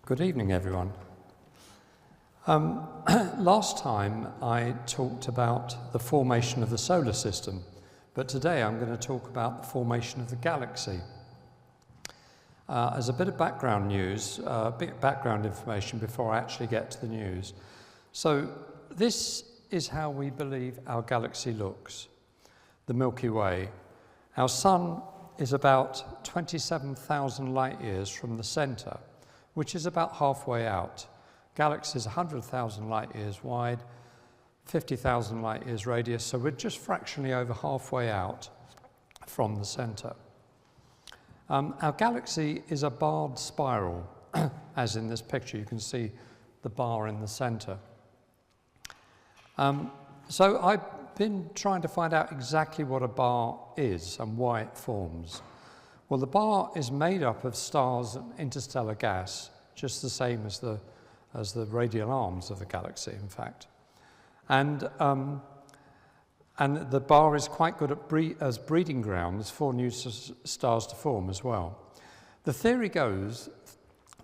Good evening, everyone. Last time I talked about the formation of the solar system, but today I'm going to talk about the formation of the galaxy. As a bit of background news, a bit of background information before I actually get to the news. So this is how we believe our galaxy looks, the Milky Way. Our sun is about 27,000 light years from the center, which is about halfway out. Galaxy is 100,000 light years wide, 50,000 light years radius, so we're just fractionally over halfway out from the center. Our galaxy is a barred spiral, as in this picture. You can see the bar in the center. So I've been trying to find out exactly what a bar is and why it forms. Well, the bar is made up of stars and interstellar gas, just the same as the radial arms of the galaxy, in fact. And the bar is quite good as breeding grounds for new stars to form as well. The theory goes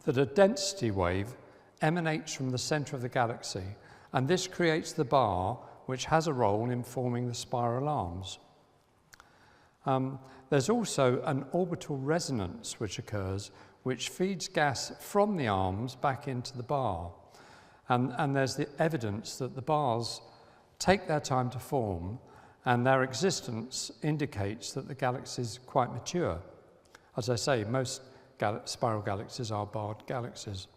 that a density wave emanates from the center of the galaxy, and this creates the bar, which has a role in forming the spiral arms. There's also an orbital resonance which occurs, which feeds gas from the arms back into the bar. And there's the evidence that the bars take their time to form, and their existence indicates that the galaxy is quite mature. As I say, most spiral galaxies are barred galaxies.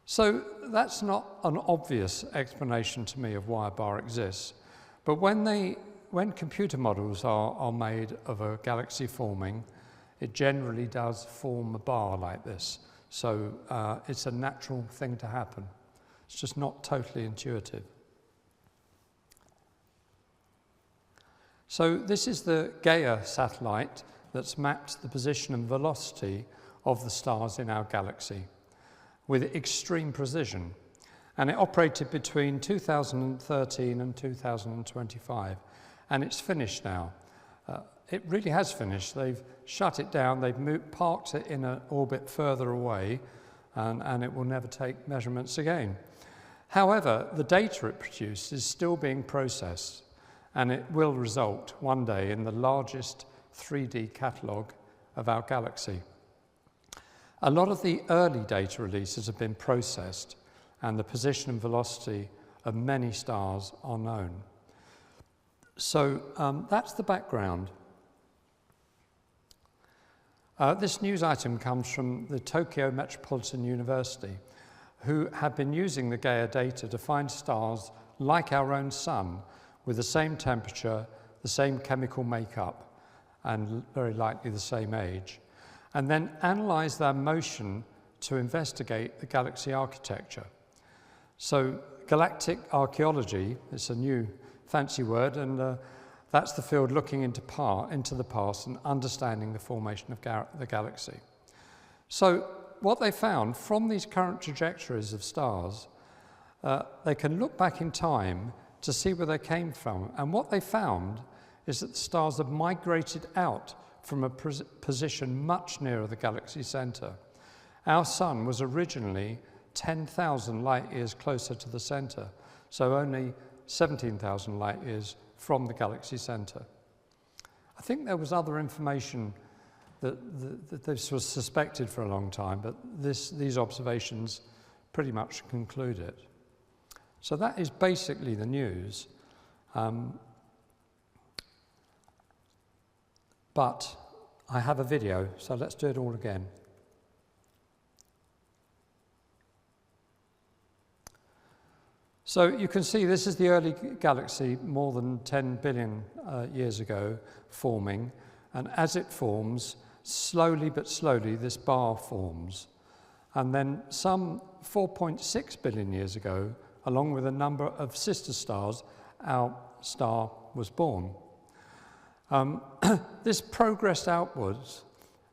So that's not an obvious explanation to me of why a bar exists. But when computer models are made of a galaxy forming, it generally does form a bar like this. So it's a natural thing to happen. It's just not totally intuitive. So this is the Gaia satellite that's mapped the position and velocity of the stars in our galaxy with extreme precision. And it operated between 2013 and 2025. And it's finished now. It really has finished. They've shut it down, they've parked it in an orbit further away, and it will never take measurements again. However, the data it produced is still being processed, and it will result one day in the largest 3D catalogue of our galaxy. A lot of the early data releases have been processed, and the position and velocity of many stars are known. So that's the background. This news item comes from the Tokyo Metropolitan University, who have been using the Gaia data to find stars like our own sun with the same temperature, the same chemical makeup, and very likely the same age, and then analyze their motion to investigate the galaxy architecture. So galactic archaeology is a new fancy word, and that's the field looking into the past and understanding the formation of the galaxy. So what they found from these current trajectories of stars, they can look back in time to see where they came from. And what they found is that the stars have migrated out from a position much nearer the galaxy center. Our sun was originally 10,000 light years closer to the center, so only 17,000 light years from the galaxy center. I think there was other information that this was suspected for a long time, but these observations pretty much conclude it. So that is basically the news. But I have a video, so let's do it all again. So you can see this is the early galaxy more than 10 billion years ago forming, and as it forms, slowly but slowly this bar forms. And then some 4.6 billion years ago, along with a number of sister stars, our star was born. This progressed outwards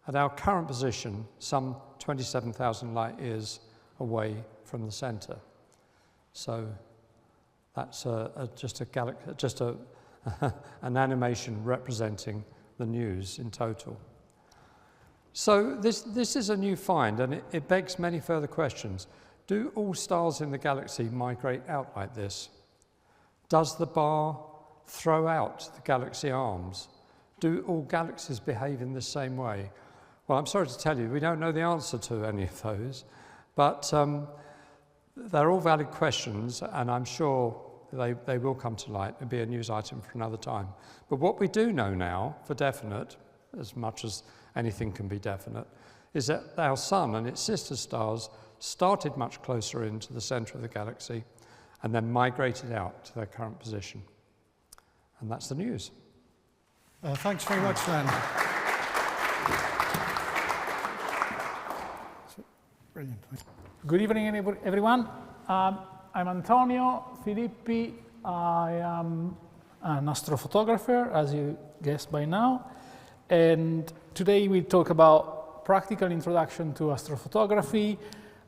at our current position, some 27,000 light years away from the center. So that's just an animation representing the news in total. So this is a new find, and it begs many further questions. Do all stars in the galaxy migrate out like this? Does the bar throw out the galaxy arms? Do all galaxies behave in the same way? Well, I'm sorry to tell you, we don't know the answer to any of those, but they're all valid questions, and I'm sure they will come to light. It'll be a news item for another time. But what we do know now, for definite, as much as anything can be definite, is that our sun and its sister stars started much closer into the center of the galaxy and then migrated out to their current position. And that's the news. Thanks very much, Len. Brilliant. Good evening, everyone. I'm Antonio Filippi. I am an astrophotographer, as you guessed by now. And today we talk about practical introduction to astrophotography.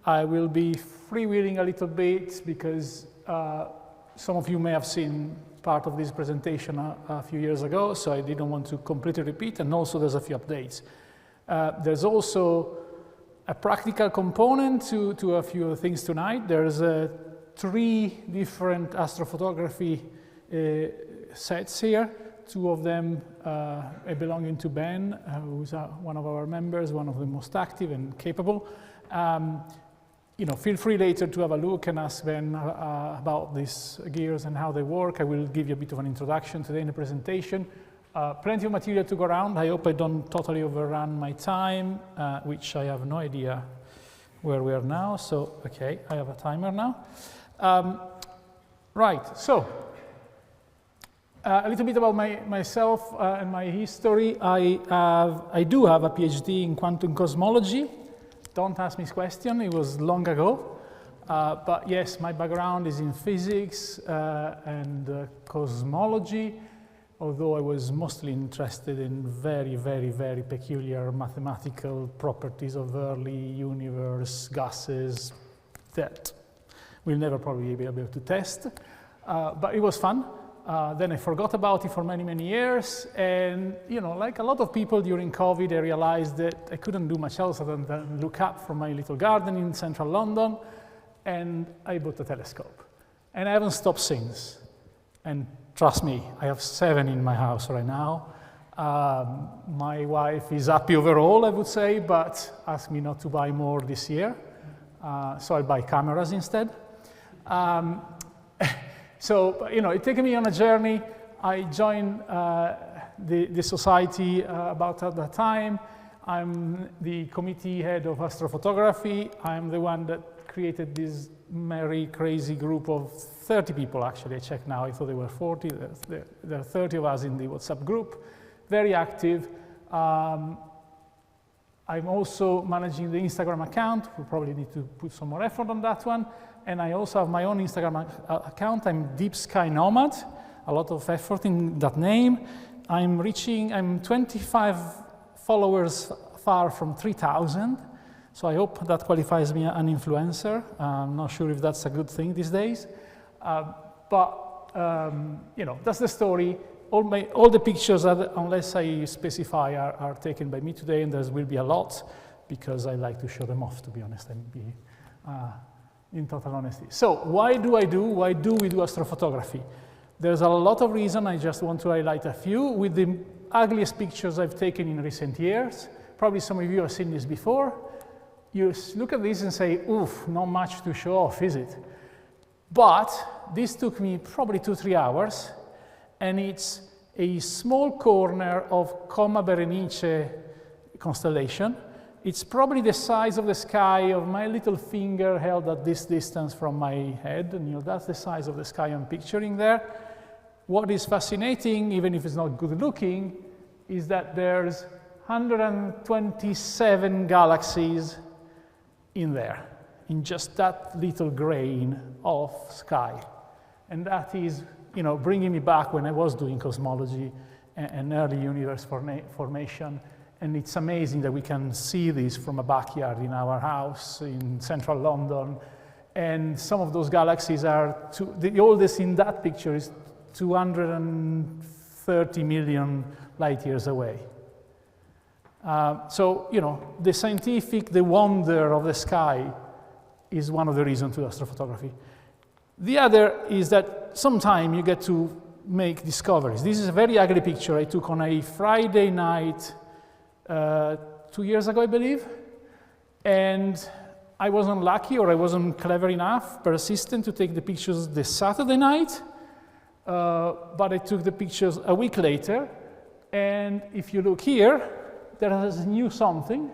I will be freewheeling a little bit because some of you may have seen part of this presentation a few years ago, so I didn't want to completely repeat, and also there's a few updates. There's also a practical component to a few things tonight. There's 3 different astrophotography sets here. 2 of them belonging to Ben, who's one of our members, one of the most active and capable. You know, feel free later to have a look and ask Ben about these gears and how they work. I will give you a bit of an introduction today in the presentation. Plenty of material to go around. I hope I don't totally overrun my time, which I have no idea where we are now. So, okay, I have a timer now. Right, so a little bit about myself and my history. I do have a PhD in quantum cosmology. Don't ask me this question, it was long ago. But yes, my background is in physics and cosmology, although I was mostly interested in very, very, very peculiar mathematical properties of early universe gases that we'll never probably be able to test. But it was fun. Then I forgot about it for many, many years. And, you know, like a lot of people during COVID, I realized that I couldn't do much else other than look up from my little garden in central London. And I bought a telescope. And I haven't stopped since. And trust me, I have 7 in my house right now. My wife is happy overall, I would say, but asked me not to buy more this year. So I'll buy cameras instead. So, you know, it took me on a journey. I joined the society about at that time. I'm the committee head of astrophotography. I'm the one that created this merry, crazy group of 30 people, actually. I checked now, I thought there were 40. There are 30 of us in the WhatsApp group, very active. I'm also managing the Instagram account. We probably need to put some more effort on that one. And I also have my own Instagram account. I'm Deep Sky Nomad, a lot of effort in that name. I'm 25 followers far from 3,000. So I hope that qualifies me an influencer. I'm not sure if that's a good thing these days. But you know, that's the story. All the pictures, unless I specify, are taken by me today, and there will be a lot, because I like to show them off, to be honest, and be in total honesty. So why do we do astrophotography? There's a lot of reasons. I just want to highlight a few. With the ugliest pictures I've taken in recent years, probably some of you have seen this before. You look at this and say, oof, not much to show off, is it? But this took me probably 2-3 hours, and it's a small corner of Coma Berenice constellation. It's probably the size of the sky of my little finger held at this distance from my head, and you know, that's the size of the sky I'm picturing there. What is fascinating, even if it's not good looking, is that there's 127 galaxies in there, in just that little grain of sky. And that is, you know, bringing me back when I was doing cosmology and early universe formation. And it's amazing that we can see this from a backyard in our house in central London. And some of those galaxies are, the oldest in that picture is 230 million light years away. So, you know, the wonder of the sky is one of the reasons to astrophotography. The other is that sometimes you get to make discoveries. This is a very ugly picture I took on a Friday night 2 years ago, I believe. And I wasn't lucky, or I wasn't clever enough, persistent to take the pictures the Saturday night. But I took the pictures a week later. And if you look here, there is a new something.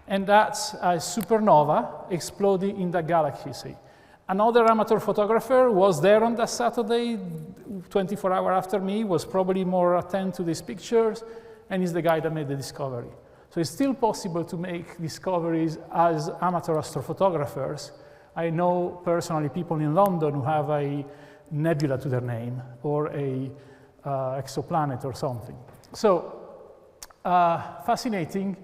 And that's a supernova exploding in the galaxy, see. Another amateur photographer was there on that Saturday, 24 hours after me, was probably more attentive to these pictures, and is the guy that made the discovery. So it's still possible to make discoveries as amateur astrophotographers. I know personally people in London who have a nebula to their name, or a exoplanet or something. So fascinating.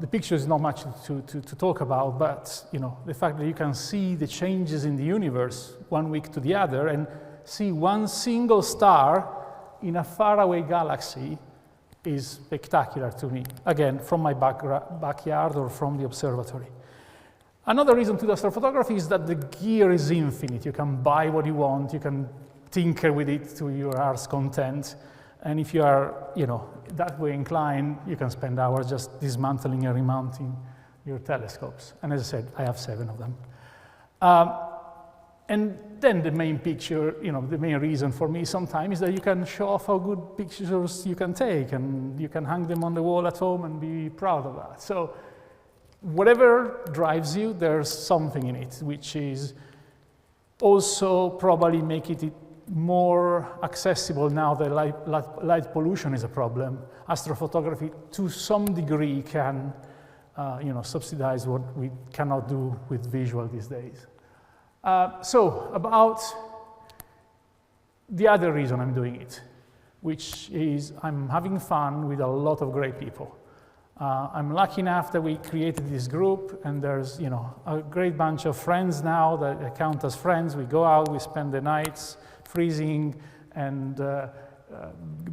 The picture is not much to talk about, but you know, the fact that you can see the changes in the universe one week to the other and see one single star in a faraway galaxy is spectacular to me. Again, from my backyard or from the observatory. Another reason to do astrophotography is that the gear is infinite. You can buy what you want, you can tinker with it to your heart's content. And if you are, you know, that way inclined, you can spend hours just dismantling and remounting your telescopes. And as I said, I have 7 of them. And then the main picture, you know, the main reason for me sometimes is that you can show off how good pictures you can take, and you can hang them on the wall at home and be proud of that. So whatever drives you, there's something in it, which is also probably make it more accessible now that light pollution is a problem. Astrophotography, to some degree, can you know, subsidize what we cannot do with visual these days. So about the other reason I'm doing it, which is I'm having fun with a lot of great people. I'm lucky enough that we created this group, and there's, you know, a great bunch of friends now that I count as friends. We go out, we spend the nights freezing and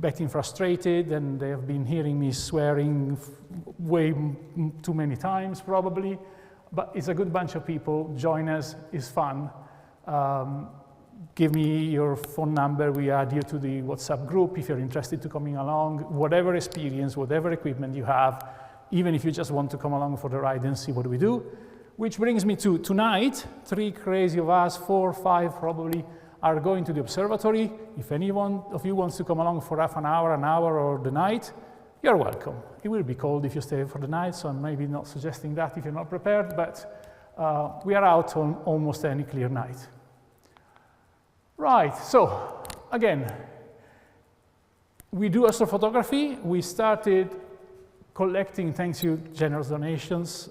getting frustrated, and they have been hearing me swearing way too many times probably, but it's a good bunch of people. Join us, it's fun. Give me your phone number, we add you to the WhatsApp group if you're interested to coming along. Whatever experience, whatever equipment you have, even if you just want to come along for the ride and see what we do. Which brings me to tonight. 3 crazy of us, 4 or 5 probably, are going to the observatory. If anyone of you wants to come along for half an hour, or the night, you're welcome. It will be cold if you stay for the night, so I'm maybe not suggesting that if you're not prepared, but we are out on almost any clear night. Right, so again, we do astrophotography. We started collecting, thanks to generous donations,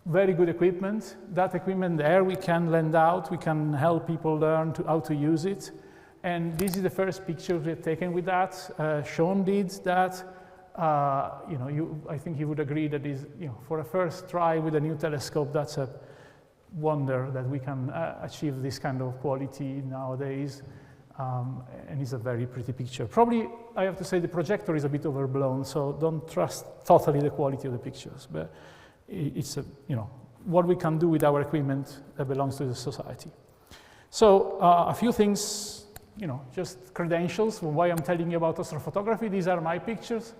very good equipment. That equipment there we can lend out, we can help people learn how to use it. And this is the first picture we've taken with that. Sean did that. You know, I think you would agree that is, you know, for a first try with a new telescope, that's a wonder that we can achieve this kind of quality nowadays. And it's a very pretty picture. Probably, I have to say, the projector is a bit overblown, so don't trust totally the quality of the pictures. But it's you know, what we can do with our equipment that belongs to the society. So a few things, you know, just credentials for why I'm telling you about astrophotography. These are my pictures.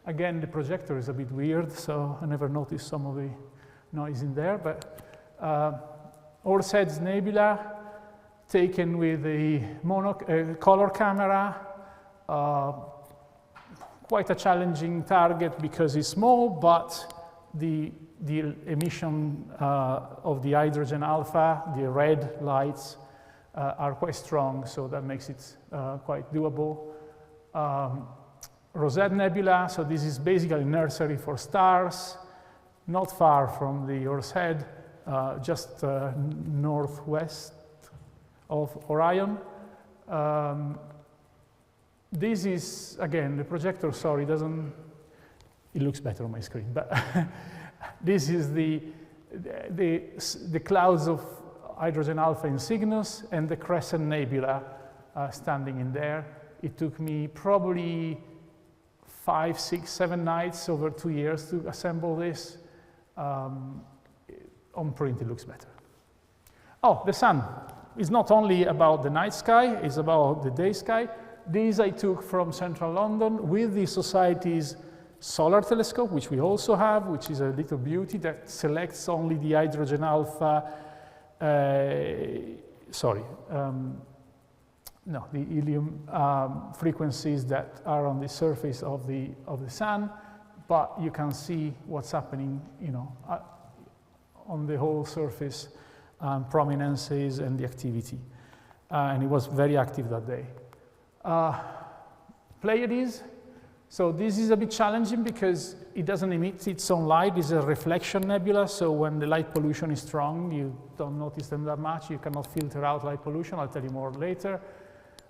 Again, the projector is a bit weird, so I never noticed some of the noise in there. But Horsehead's Nebula, taken with a color camera. Quite a challenging target because it's small, but the emission of the hydrogen alpha, the red lights, are quite strong, so that makes it quite doable. Rosette Nebula, so this is basically a nursery for stars, not far from the Horsehead, just northwest of Orion. This is, again, the projector, sorry, doesn't, it looks better on my screen, but this is the clouds of hydrogen alpha in Cygnus and the Crescent Nebula standing in there. It took me probably 5, 6, 7 nights over 2 years to assemble this. On print, it looks better. Oh, the sun. It's not only about the night sky, it's about the day sky. These I took from central London with the Society's solar telescope, which we also have, which is a little beauty that selects only the hydrogen alpha, the helium frequencies that are on the surface of the sun, but you can see what's happening, on the whole surface, prominences and the activity. And it was very active that day. Pleiades. So this is a bit challenging because it doesn't emit its own light. It's a reflection nebula, so when the light pollution is strong, you don't notice them that much. You cannot filter out light pollution. I'll tell you more later.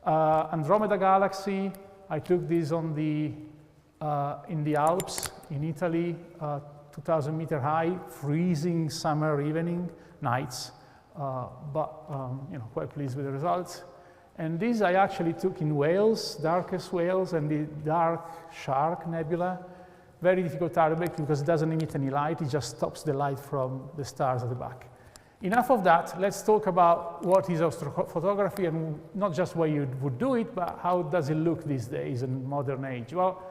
Andromeda Galaxy, I took this on in the Alps in Italy, 2,000 meter high, freezing summer evening, nights, but quite pleased with the results. And this I actually took in Wales, darkest Wales, and the dark Shark Nebula. Very difficult target because it doesn't emit any light, it just stops the light from the stars at the back. Enough of that, let's talk about what is astrophotography and not just why you would do it, but how does it look these days in modern age. Well,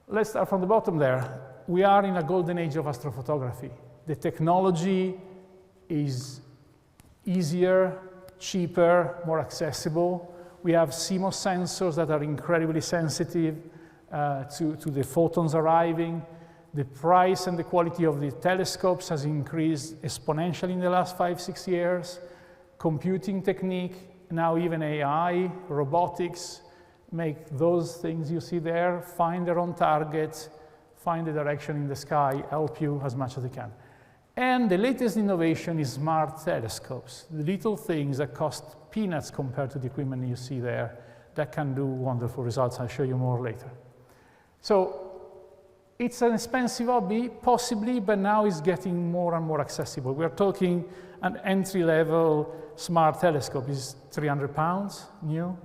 let's start from the bottom there. We are in a golden age of astrophotography. The technology is easier, cheaper, more accessible. We have CMOS sensors that are incredibly sensitive to the photons arriving. The price and the quality of the telescopes has increased exponentially in the last 5, 6 years. Computing technique, now even AI, robotics, make those things you see there, find their own target, find the direction in the sky, help you as much as they can. And the latest innovation is smart telescopes, the little things that cost peanuts compared to the equipment you see there that can do wonderful results. I'll show you more later. So it's an expensive hobby, possibly, but now it's getting more and more accessible. We're talking an entry-level smart telescope is £300 new.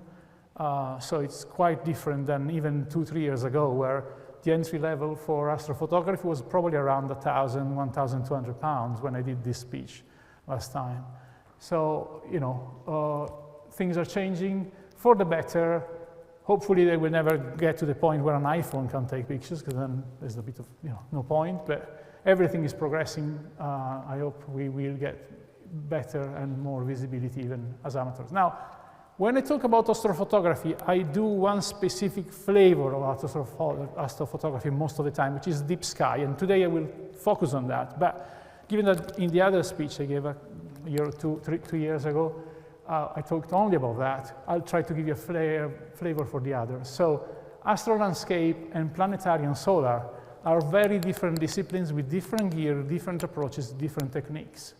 So it's quite different than even 2, 3 years ago, where the entry level for astrophotography was probably around £1,000, £1,200 when I did this speech last time. So, things are changing for the better. Hopefully they will never get to the point where an iPhone can take pictures, because then there's a bit of, no point, but everything is progressing. I hope we will get better and more visibility even as amateurs. Now, when I talk about astrophotography, I do one specific flavor of astrophotography most of the time, which is deep sky, and today I will focus on that. But given that in the other speech I gave a year or 2 years ago, I talked only about that, I'll try to give you a flavor for the others. So astro landscape and planetary and solar are very different disciplines with different gear, different approaches, different techniques.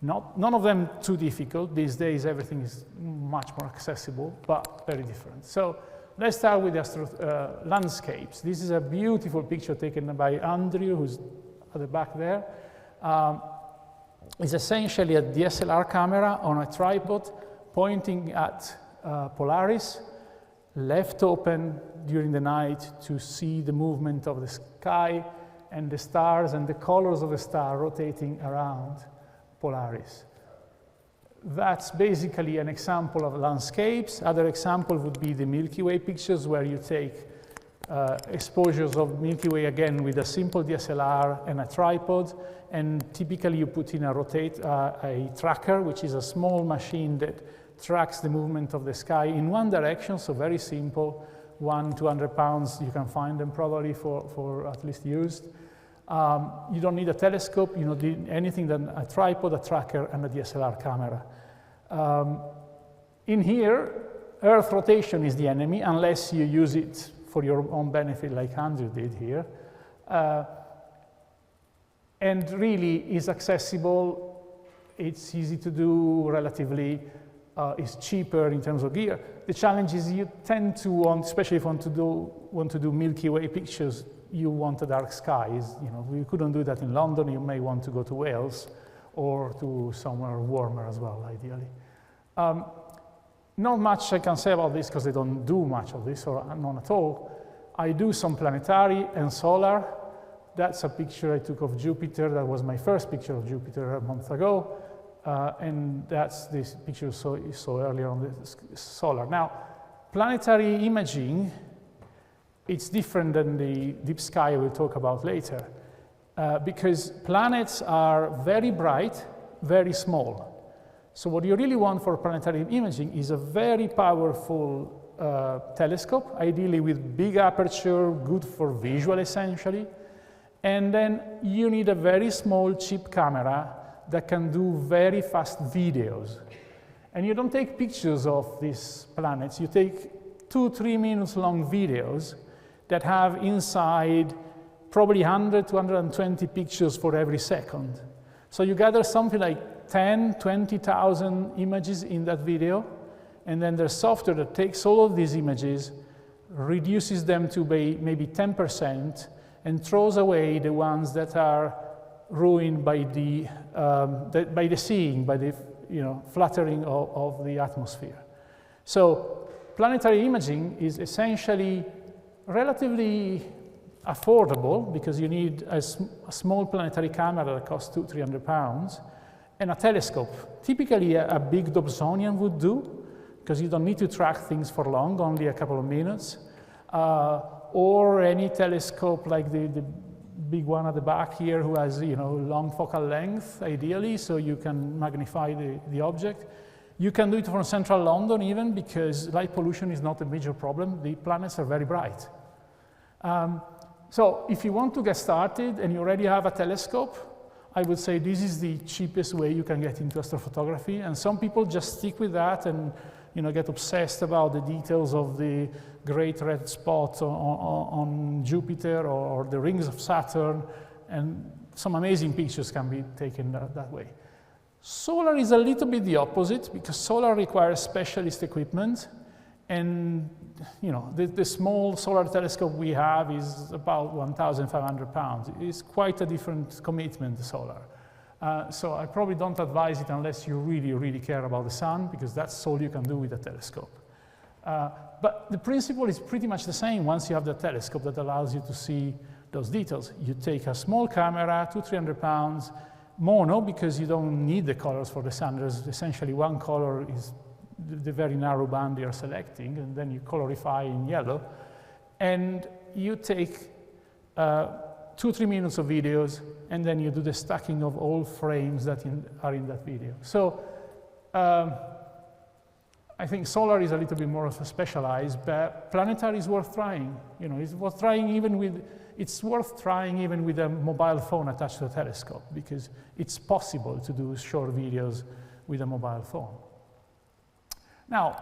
None of them too difficult. These days, everything is much more accessible, but very different. So let's start with the landscapes. This is a beautiful picture taken by Andrew, who's at the back there. It's essentially a DSLR camera on a tripod pointing at Polaris, left open during the night to see the movement of the sky and the stars and the colors of the star rotating around Polaris. That's basically an example of landscapes. Other example would be the Milky Way pictures, where you take exposures of Milky Way again with a simple DSLR and a tripod, and typically you put in a tracker, which is a small machine that tracks the movement of the sky in one direction, so very simple, 100-200 pounds, you can find them probably for at least used. You don't need a telescope, you don't need anything than a tripod, a tracker, and a DSLR camera. In here, Earth rotation is the enemy, unless you use it for your own benefit, like Andrew did here. And really is accessible, it's easy to do relatively, it's cheaper in terms of gear. The challenge is you tend to want, especially if you want to do Milky Way pictures, you want a dark sky. We couldn't do that in London. You may want to go to Wales or to somewhere warmer as well, ideally. Not much I can say about this because they don't do much of this, or none at all. I do some planetary and solar. That's a picture I took of Jupiter. That was my first picture of Jupiter a month ago. And that's this picture you saw earlier on the solar. Now, planetary imaging, it's different than the deep sky we'll talk about later. Because planets are very bright, very small. So what you really want for planetary imaging is a very powerful telescope, ideally with big aperture, good for visual essentially. And then you need a very small, cheap camera that can do very fast videos. And you don't take pictures of these planets, you take 2-3 minutes long videos that have inside probably 100 to 120 pictures for every second. So you gather something like 10, 20,000 images in that video, and then there's software that takes all of these images, reduces them to maybe 10%, and throws away the ones that are ruined by the seeing, by the fluttering of the atmosphere. So planetary imaging is essentially relatively affordable because you need a small planetary camera that costs £200–300 pounds and a telescope. Typically a big Dobsonian would do because you don't need to track things for long, only a couple of minutes. Or any telescope like the big one at the back here who has long focal length, ideally, so you can magnify the object. You can do it from central London even because light pollution is not a major problem. The planets are very bright. So if you want to get started and you already have a telescope, I would say this is the cheapest way you can get into astrophotography. And some people just stick with that and get obsessed about the details of the great red spot on Jupiter or the rings of Saturn, and some amazing pictures can be taken that way. Solar is a little bit the opposite because solar requires specialist equipment, and the small solar telescope we have is about £1,500. It's quite a different commitment, the solar. So I probably don't advise it unless you really, really care about the sun, because that's all you can do with a telescope. But the principle is pretty much the same once you have the telescope that allows you to see those details. You take a small camera, £200–300 pounds, mono, because you don't need the colors for the sun. There's essentially one color is the very narrow band you're selecting, and then you colorify in yellow. And you take 2–3 minutes of videos, and then you do the stacking of all frames that are in that video. So I think solar is a little bit more of a specialized, but planetary is worth trying. It's worth trying even with a mobile phone attached to a telescope, because it's possible to do short videos with a mobile phone. Now,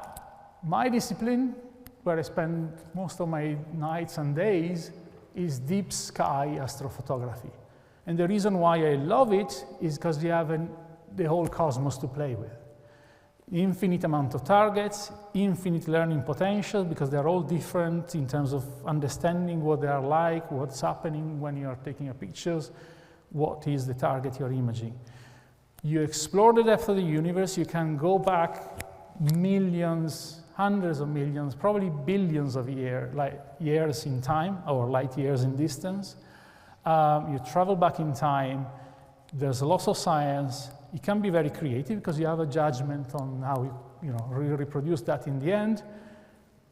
my discipline, where I spend most of my nights and days, is deep sky astrophotography. And the reason why I love it is because you have the whole cosmos to play with. Infinite amount of targets, infinite learning potential, because they're all different in terms of understanding what they are like, what's happening when you are taking your pictures, what is the target you're imaging. You explore the depth of the universe, you can go back millions, hundreds of millions, probably billions of years in time, or light years in distance. You travel back in time, there's lots of science. It can be very creative because you have a judgment on how you reproduce that in the end.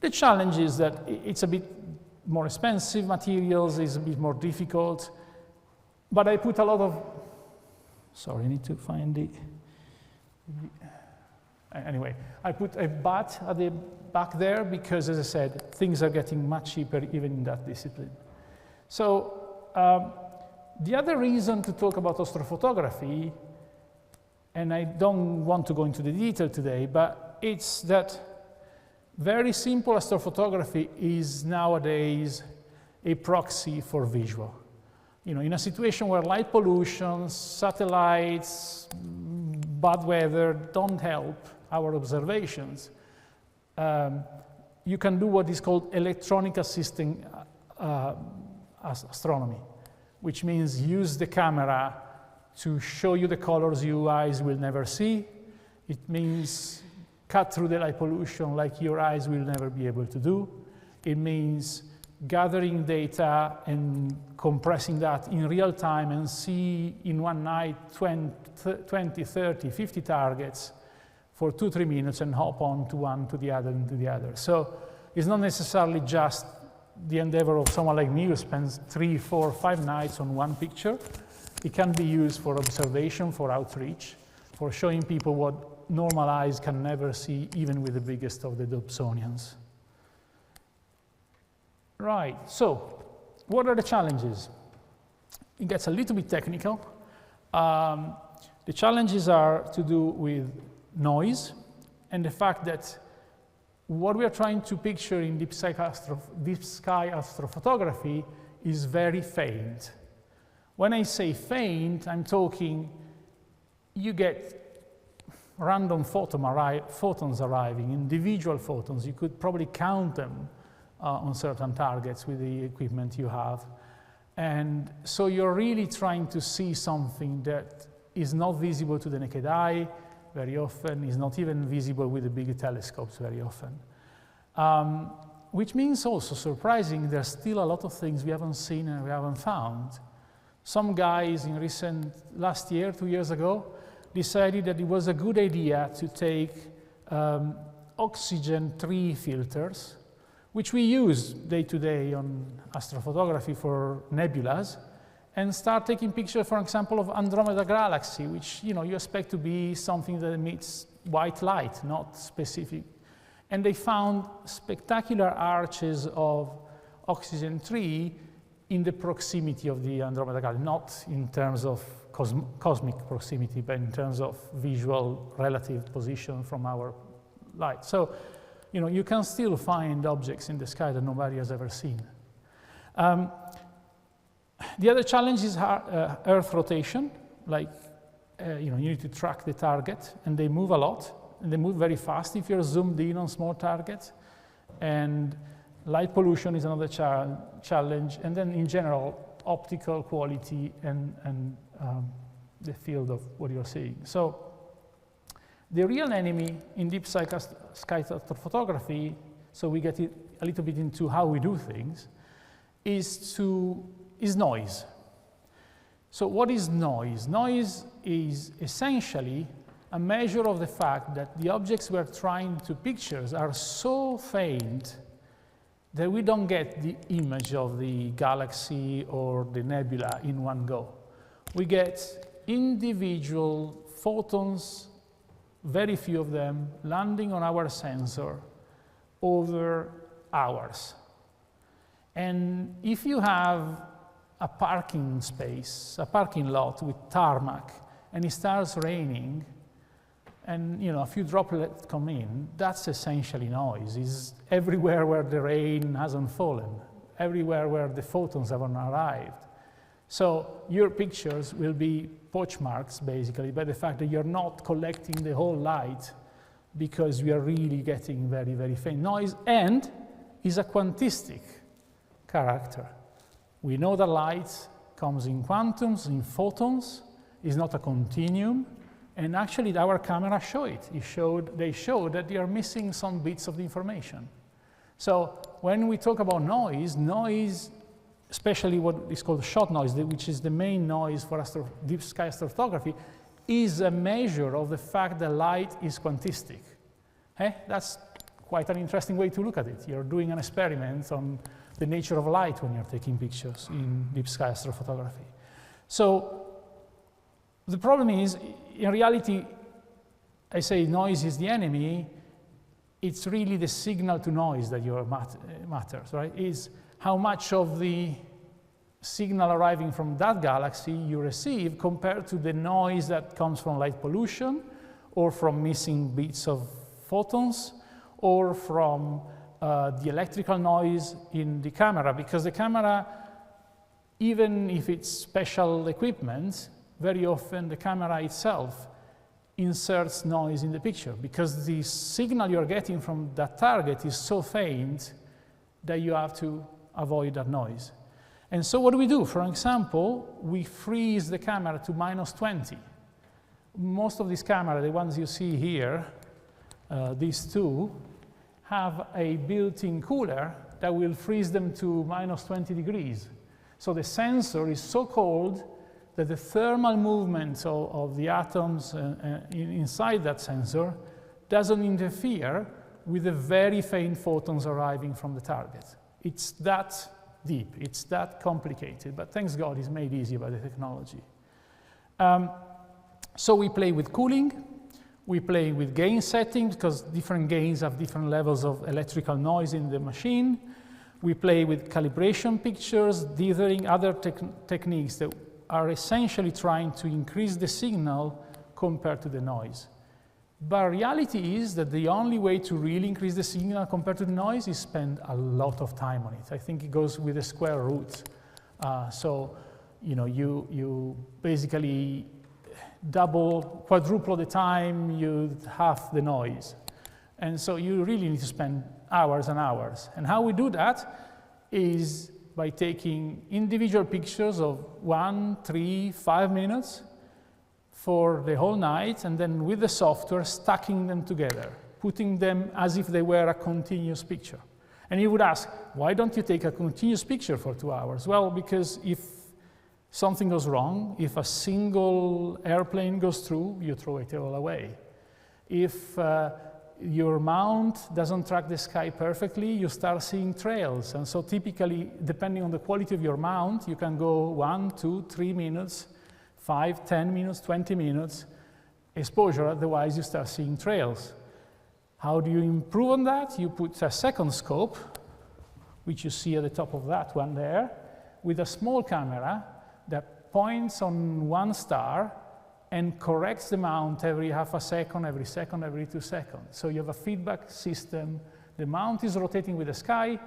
The challenge is that it's a bit more expensive, materials is a bit more difficult, but I put a lot of, sorry, I need to find the, anyway, I put a but at the back there because, as I said, things are getting much cheaper even in that discipline. So the other reason to talk about astrophotography, and I don't want to go into the detail today, but it's that very simple astrophotography is nowadays a proxy for visual. In a situation where light pollution, satellites, bad weather don't help our observations, you can do what is called electronic assisting astronomy, which means use the camera to show you the colors your eyes will never see. It means cut through the light pollution like your eyes will never be able to do. It means gathering data and compressing that in real time and see in one night 20, 30, 50 targets for 2-3 minutes and hop on to one, to the other, and to the other. So it's not necessarily just the endeavor of someone like me who spends 3, 4, 5 nights on one picture. It can be used for observation, for outreach, for showing people what normal eyes can never see, even with the biggest of the Dobsonians. Right, so what are the challenges? It gets a little bit technical. The challenges are to do with noise and the fact that what we are trying to picture in deep sky astrophotography is very faint. When I say faint, I'm talking you get random photons arriving, individual photons. You could probably count them on certain targets with the equipment you have. And so you're really trying to see something that is not visible to the naked eye very often, is not even visible with the bigger telescopes very often. Which means also, surprising, there's still a lot of things we haven't seen and we haven't found. Some guys in last year, 2 years ago, decided that it was a good idea to take oxygen tree filters, which we use day to day on astrophotography for nebulas, and start taking pictures, for example, of Andromeda galaxy, which you expect to be something that emits white light, not specific. And they found spectacular arches of oxygen tree in the proximity of the Andromeda galaxy, not in terms of cosmic proximity, but in terms of visual relative position from our light. So, you can still find objects in the sky that nobody has ever seen. The other challenge is Earth rotation. Like, you need to track the target, and they move a lot, and they move very fast if you're zoomed in on small targets. And light pollution is another challenge. And then, in general, optical quality and the field of what you're seeing. So, the real enemy in deep sky astrophotography, so we get a little bit into how we do things, is noise. So what is noise? Noise is essentially a measure of the fact that the objects we're trying to picture are so faint that we don't get the image of the galaxy or the nebula in one go. We get individual photons, very few of them, landing on our sensor over hours. And if you have a parking space, a parking lot with tarmac, and it starts raining, and a few droplets come in, that's essentially noise. It's everywhere where the rain hasn't fallen, everywhere where the photons haven't arrived. So your pictures will be pochmarks, basically, by the fact that you're not collecting the whole light because we are really getting very, very faint noise, and is a quantistic character. We know that light comes in quantums, in photons, is not a continuum, and actually our camera show it. They showed that they are missing some bits of the information. So when we talk about noise, especially what is called shot noise, which is the main noise for deep sky astrophotography, is a measure of the fact that light is quantistic. That's quite an interesting way to look at it. You're doing an experiment on the nature of light when you're taking pictures in deep sky astrophotography. So the problem is, in reality, I say noise is the enemy. It's really the signal to noise that matters, right? Is how much of the signal arriving from that galaxy you receive compared to the noise that comes from light pollution, or from missing bits of photons, or from the electrical noise in the camera. Because the camera, even if it's special equipment, very often the camera itself inserts noise in the picture, because the signal you're getting from that target is so faint that you have to avoid that noise. And so what do we do? For example, we freeze the camera to -20. Most of these cameras, the ones you see here, these two, have a built-in cooler that will freeze them to minus 20 degrees. So the sensor is so cold that the thermal movements of the atoms inside that sensor doesn't interfere with the very faint photons arriving from the target. It's that deep, it's that complicated, but thanks God it's made easy by the technology. So we play with cooling, we play with gain settings, because different gains have different levels of electrical noise in the machine. We play with calibration pictures, dithering, other techniques that are essentially trying to increase the signal compared to the noise. But reality is that the only way to really increase the signal compared to the noise is spend a lot of time on it. I think it goes with the square root. So, you know, you basically quadruple the time, you half the noise. And so you really need to spend hours and hours. And how we do that is by taking individual pictures of 1, 3, 5 minutes for the whole night, and then with the software, stacking them together, putting them as if they were a continuous picture. And you would ask, why don't you take a continuous picture for 2 hours? Well, because if something goes wrong, if a single airplane goes through, you throw it all away. If your mount doesn't track the sky perfectly, you start seeing trails. And so typically, depending on the quality of your mount, you can go 1, 2, 3 minutes, 5, 10 minutes, 20 minutes exposure, otherwise you start seeing trails. How do you improve on that? You put a second scope, which you see at the top of that one there, with a small camera that points on one star and corrects the mount every half a second, every 2 seconds. So you have a feedback system. The mount is rotating with the sky.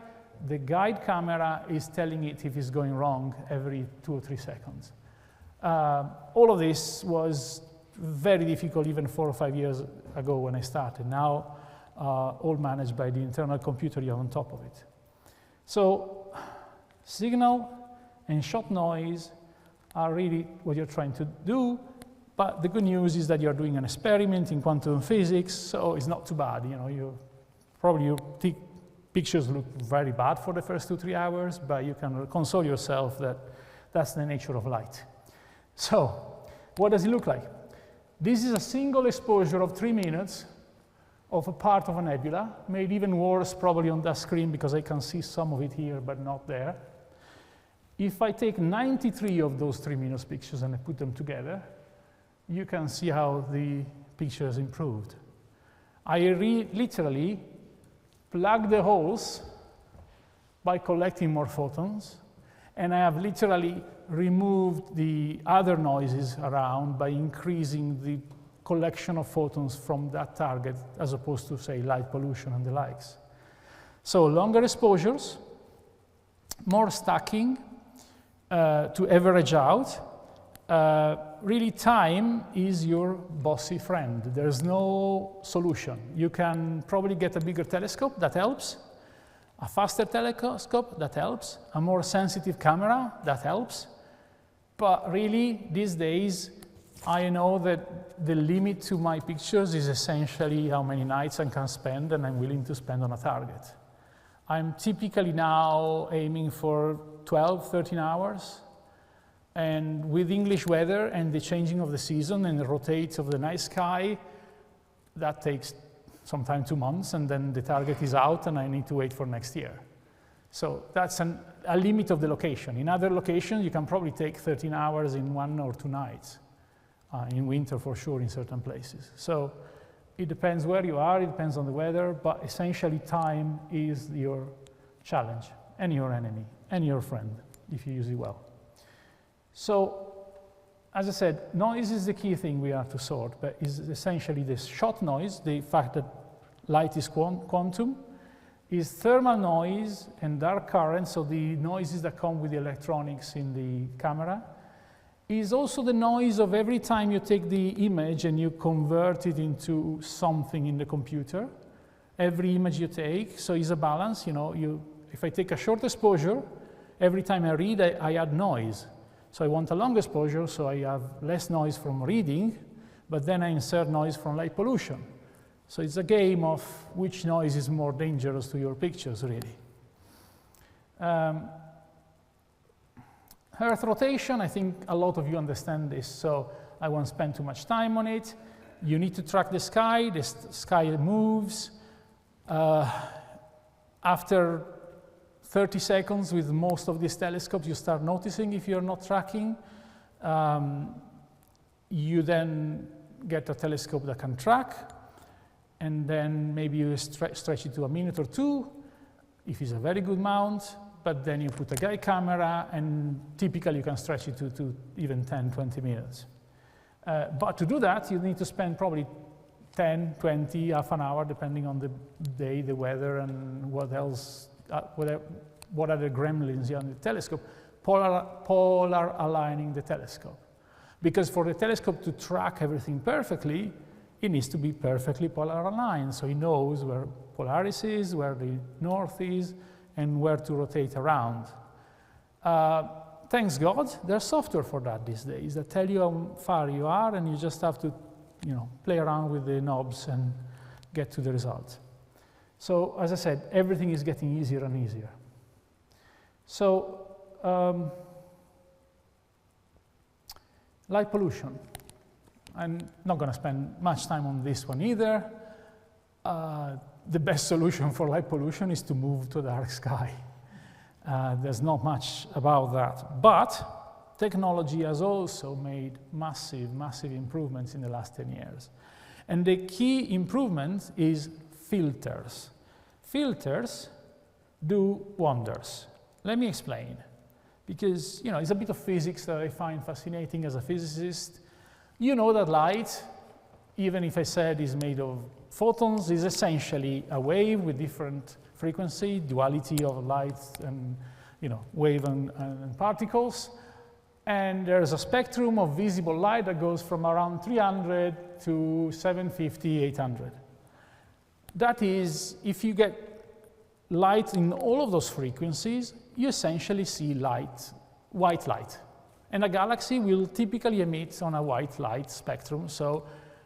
The guide camera is telling it if it's going wrong every 2 or 3 seconds. All of this was very difficult even 4 or 5 years ago when I started. Now, all managed by the internal computer you have on top of it. So, signal and shot noise are really what you're trying to do, but the good news is that you're doing an experiment in quantum physics, so it's not too bad. You know, your pictures look very bad for the first 2-3 hours, but you can console yourself that that's the nature of light. So, what does it look like? This is a single exposure of 3 minutes of a part of a nebula, made even worse probably on that screen because I can see some of it here but not there. If I take 93 of those 3 minutes pictures and I put them together, you can see how the picture has improved. I literally plug the holes by collecting more photons, and I have literally removed the other noises around by increasing the collection of photons from that target as opposed to, say, light pollution and the likes. So longer exposures, more stacking to average out. Really, time is your bossy friend. There's no solution. You can probably get a bigger telescope, that helps. A faster telescope, that helps. A more sensitive camera, that helps. But really, these days, I know that the limit to my pictures is essentially how many nights I can spend and I'm willing to spend on a target. I'm typically now aiming for 12, 13 hours. And with English weather and the changing of the season and the rotates of the night sky, that takes sometimes 2 months, and then the target is out and I need to wait for next year. So that's a limit of the location. In other locations, you can probably take 13 hours in 1 or 2 nights. In winter, for sure, in certain places. So it depends where you are, it depends on the weather, but essentially time is your challenge, and your enemy, and your friend, if you use it well. So, as I said, noise is the key thing we have to sort, but is essentially this shot noise, the fact that light is quantum, is thermal noise and dark current, so the noises that come with the electronics in the camera, is also the noise of every time you take the image and you convert it into something in the computer. Every image you take, so it's a balance. You know, if I take a short exposure, every time I read, I add noise. So I want a long exposure, so I have less noise from reading, but then I insert noise from light pollution. So it's a game of which noise is more dangerous to your pictures, really. Earth rotation, I think a lot of you understand this, so I won't spend too much time on it. You need to track the sky moves. After 30 seconds with most of these telescopes, you start noticing if you're not tracking. You then get a telescope that can track, and then maybe you stretch it to a minute or two, if it's a very good mount, but then you put a guide camera, and typically you can stretch it to even 10, 20 minutes. But to do that, you need to spend probably 10, 20, half an hour, depending on the day, the weather, and what else, what other gremlins you have on the telescope, polar aligning the telescope. Because for the telescope to track everything perfectly, it needs to be perfectly polar aligned, so it knows where Polaris is, where the north is, and where to rotate around. Thanks God, there's software for that these days that tell you how far you are, and you just have to, play around with the knobs and get to the result. So, as I said, everything is getting easier and easier. So, light pollution. I'm not going to spend much time on this one either. The best solution for light pollution is to move to a dark sky. There's not much about that. But technology has also made massive, massive improvements in the last 10 years. And the key improvement is filters. Filters do wonders. Let me explain. Because, it's a bit of physics that I find fascinating as a physicist. You know that light, even if I said is made of photons, is essentially a wave with different frequency, duality of light and wave and particles. And there's a spectrum of visible light that goes from around 300 to 750, 800. That is, if you get light in all of those frequencies, you essentially see white light. And a galaxy will typically emit on a white light spectrum, so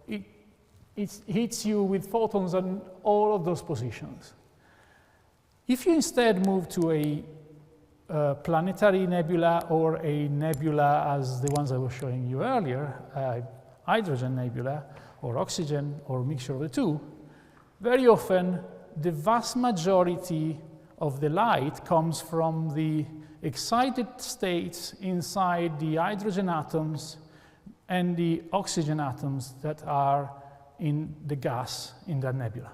it hits you with photons on all of those positions. If you instead move to a planetary nebula or a nebula as the ones I was showing you earlier, hydrogen nebula or oxygen or mixture of the two, very often the vast majority of the light comes from the excited states inside the hydrogen atoms and the oxygen atoms that are in the gas in that nebula.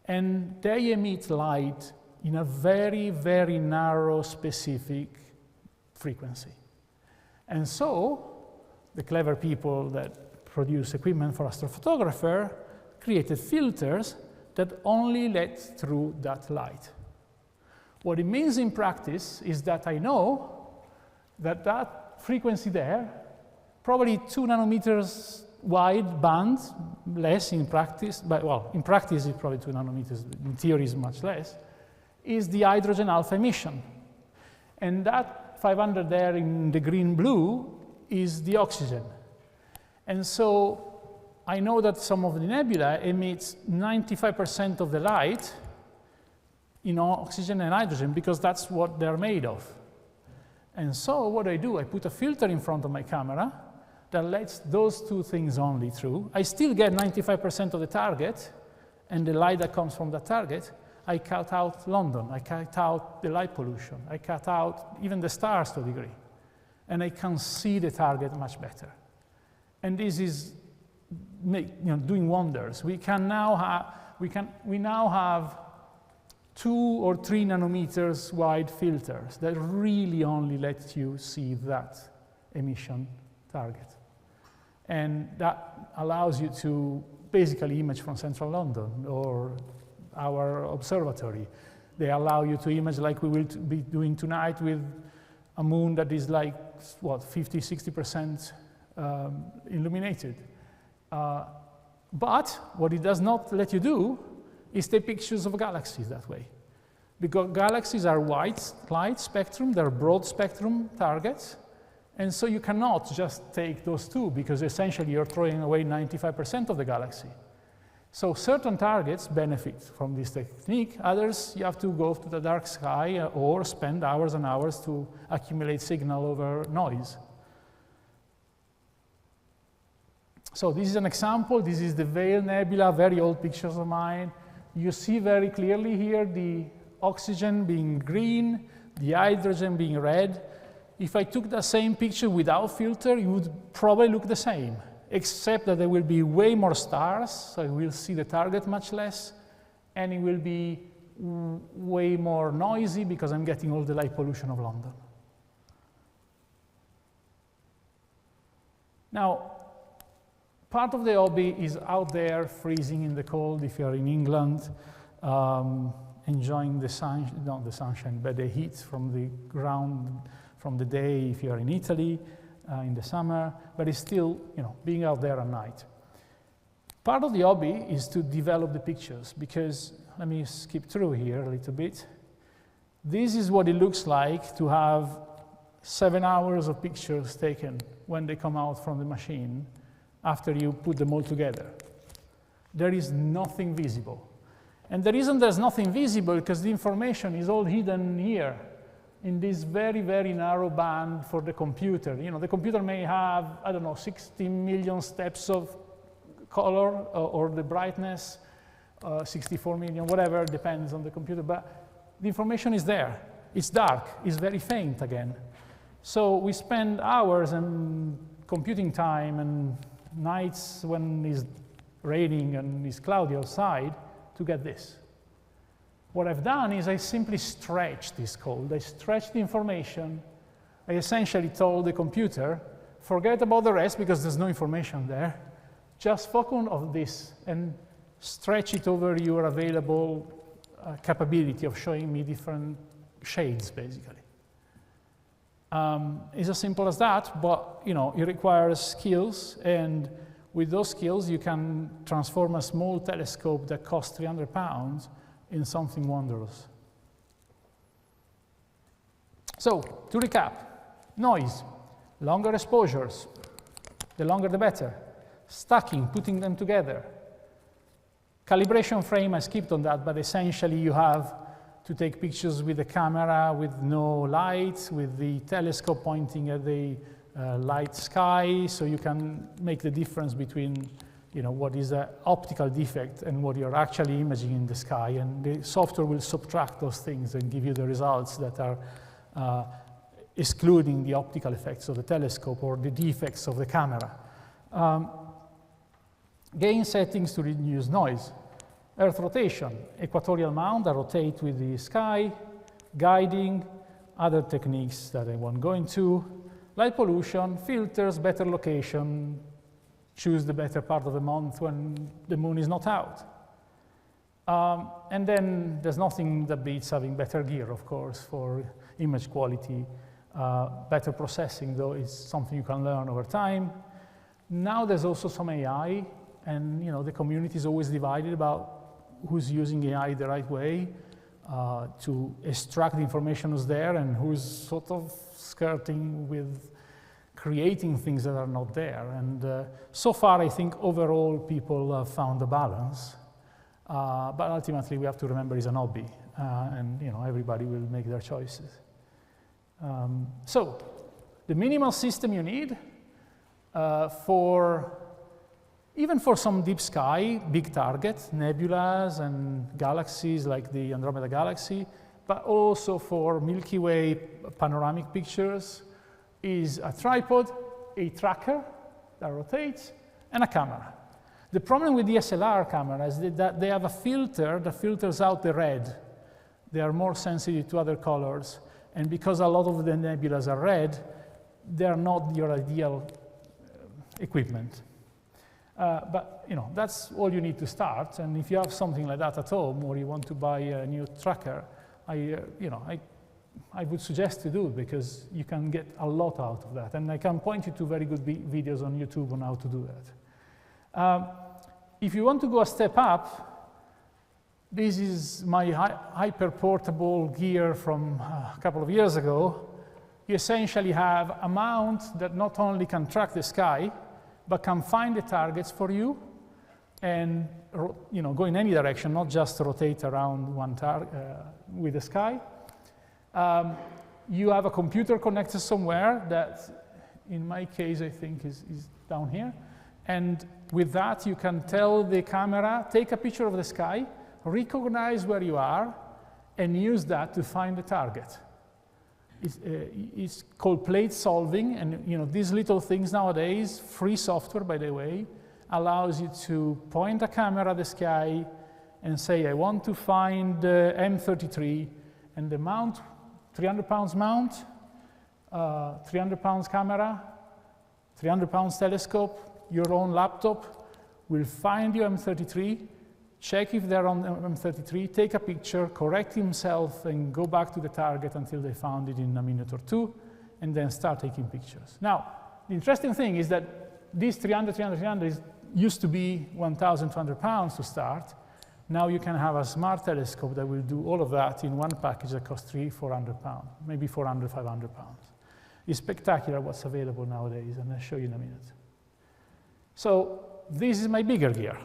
And they emit light in a very, very narrow, specific frequency. And so, the clever people that produce equipment for astrophotographer created filters that only let through that light. What it means in practice is that I know that that frequency there, probably 2 nanometers wide band, less in practice, but well, in practice it's probably 2 nanometers, in theory is much less, is the hydrogen alpha emission. And that 500 there in the green-blue is the oxygen. And so I know that some of the nebula emits 95% of the light in oxygen and hydrogen because that's what they're made of. And so what I do, I put a filter in front of my camera that lets those two things only through. I still get 95% of the target and the light that comes from that target. I cut out London, I cut out the light pollution, I cut out even the stars to a degree. And I can see the target much better. And this is doing wonders. We now have 2 or 3 nanometers wide filters that really only let you see that emission target. And that allows you to basically image from central London or our observatory. They allow you to image like we will be doing tonight with a moon that is like, what, 50, 60% illuminated. But what it does not let you do is take pictures of galaxies that way. Because galaxies are wide light spectrum, they're broad spectrum targets, and so you cannot just take those two because essentially you're throwing away 95% of the galaxy. So certain targets benefit from this technique. Others, you have to go to the dark sky or spend hours and hours to accumulate signal over noise. So this is an example. This is the Veil Nebula, very old pictures of mine. You see very clearly here the oxygen being green, the hydrogen being red. If I took the same picture without filter, it would probably look the same, except that there will be way more stars, so you will see the target much less, and it will be way more noisy because I'm getting all the light pollution of London. Now, part of the hobby is out there freezing in the cold if you're in England, enjoying the sun, not the sunshine, but the heat from the ground, from the day if you're in Italy in the summer, but it's still, being out there at night. Part of the hobby is to develop the pictures because, let me skip through here a little bit. This is what it looks like to have 7 hours of pictures taken when they come out from the machine after you put them all together. There is nothing visible. And the reason there's nothing visible is because the information is all hidden here in this very, very narrow band for the computer. The computer may have, 60 million steps of color or the brightness, 64 million, whatever, depends on the computer, but the information is there. It's dark, it's very faint again. So we spend hours and computing time and nights when it's raining and it's cloudy outside to get this. What I've done is I simply stretched this code. I stretched the information. I essentially told the computer, forget about the rest because there's no information there. Just focus on this and stretch it over your available capability of showing me different shades, basically. It's as simple as that, but it requires skills, and with those skills you can transform a small telescope that costs £300 in something wondrous. So, to recap, noise, longer exposures, the longer the better, stacking, putting them together. Calibration frame, I skipped on that, but essentially you have to take pictures with the camera with no light, with the telescope pointing at the light sky, so you can make the difference between what is an optical defect and what you're actually imaging in the sky, and the software will subtract those things and give you the results that are excluding the optical effects of the telescope or the defects of the camera. Gain settings to reduce noise. Earth rotation, equatorial mount that rotate with the sky, guiding, other techniques that I won't go into, light pollution, filters, better location, choose the better part of the month when the moon is not out. And then there's nothing that beats having better gear, of course, for image quality. Better processing, though, is something you can learn over time. Now there's also some AI, and the community is always divided about who's using AI the right way to extract the information who's there and who's sort of skirting with creating things that are not there. And so far, I think overall people have found a balance. But ultimately, we have to remember it's an hobby, and everybody will make their choices. So the minimal system you need even for some deep sky, big target, nebulas and galaxies like the Andromeda Galaxy, but also for Milky Way panoramic pictures, is a tripod, a tracker that rotates, and a camera. The problem with DSLR cameras is that they have a filter that filters out the red. They are more sensitive to other colors, and because a lot of the nebulas are red, they are not your ideal equipment. But that's all you need to start. And if you have something like that at home, or you want to buy a new tracker, I would suggest to do it because you can get a lot out of that. And I can point you to very good videos on YouTube on how to do that. If you want to go a step up, this is my hyper-portable gear from a couple of years ago. You essentially have a mount that not only can track the sky, but can find the targets for you, and go in any direction, not just rotate around one with the sky. You have a computer connected somewhere that, in my case, I think is down here. And with that, you can tell the camera, take a picture of the sky, recognize where you are, and use that to find the target. It's called plate solving, and these little things nowadays, free software, by the way, allows you to point a camera at the sky and say, I want to find M33, and the mount, 300 pounds mount, 300 pounds camera, 300 pounds telescope, your own laptop will find you M33, check if they're on M33, take a picture, correct himself, and go back to the target until they found it in a minute or two, and then start taking pictures. Now, the interesting thing is that this 300 used to be 1,200 pounds to start. Now you can have a smart telescope that will do all of that in one package that costs 300-400 pounds, maybe 400-500 pounds. It's spectacular what's available nowadays, and I'll show you in a minute. So this is my bigger gear.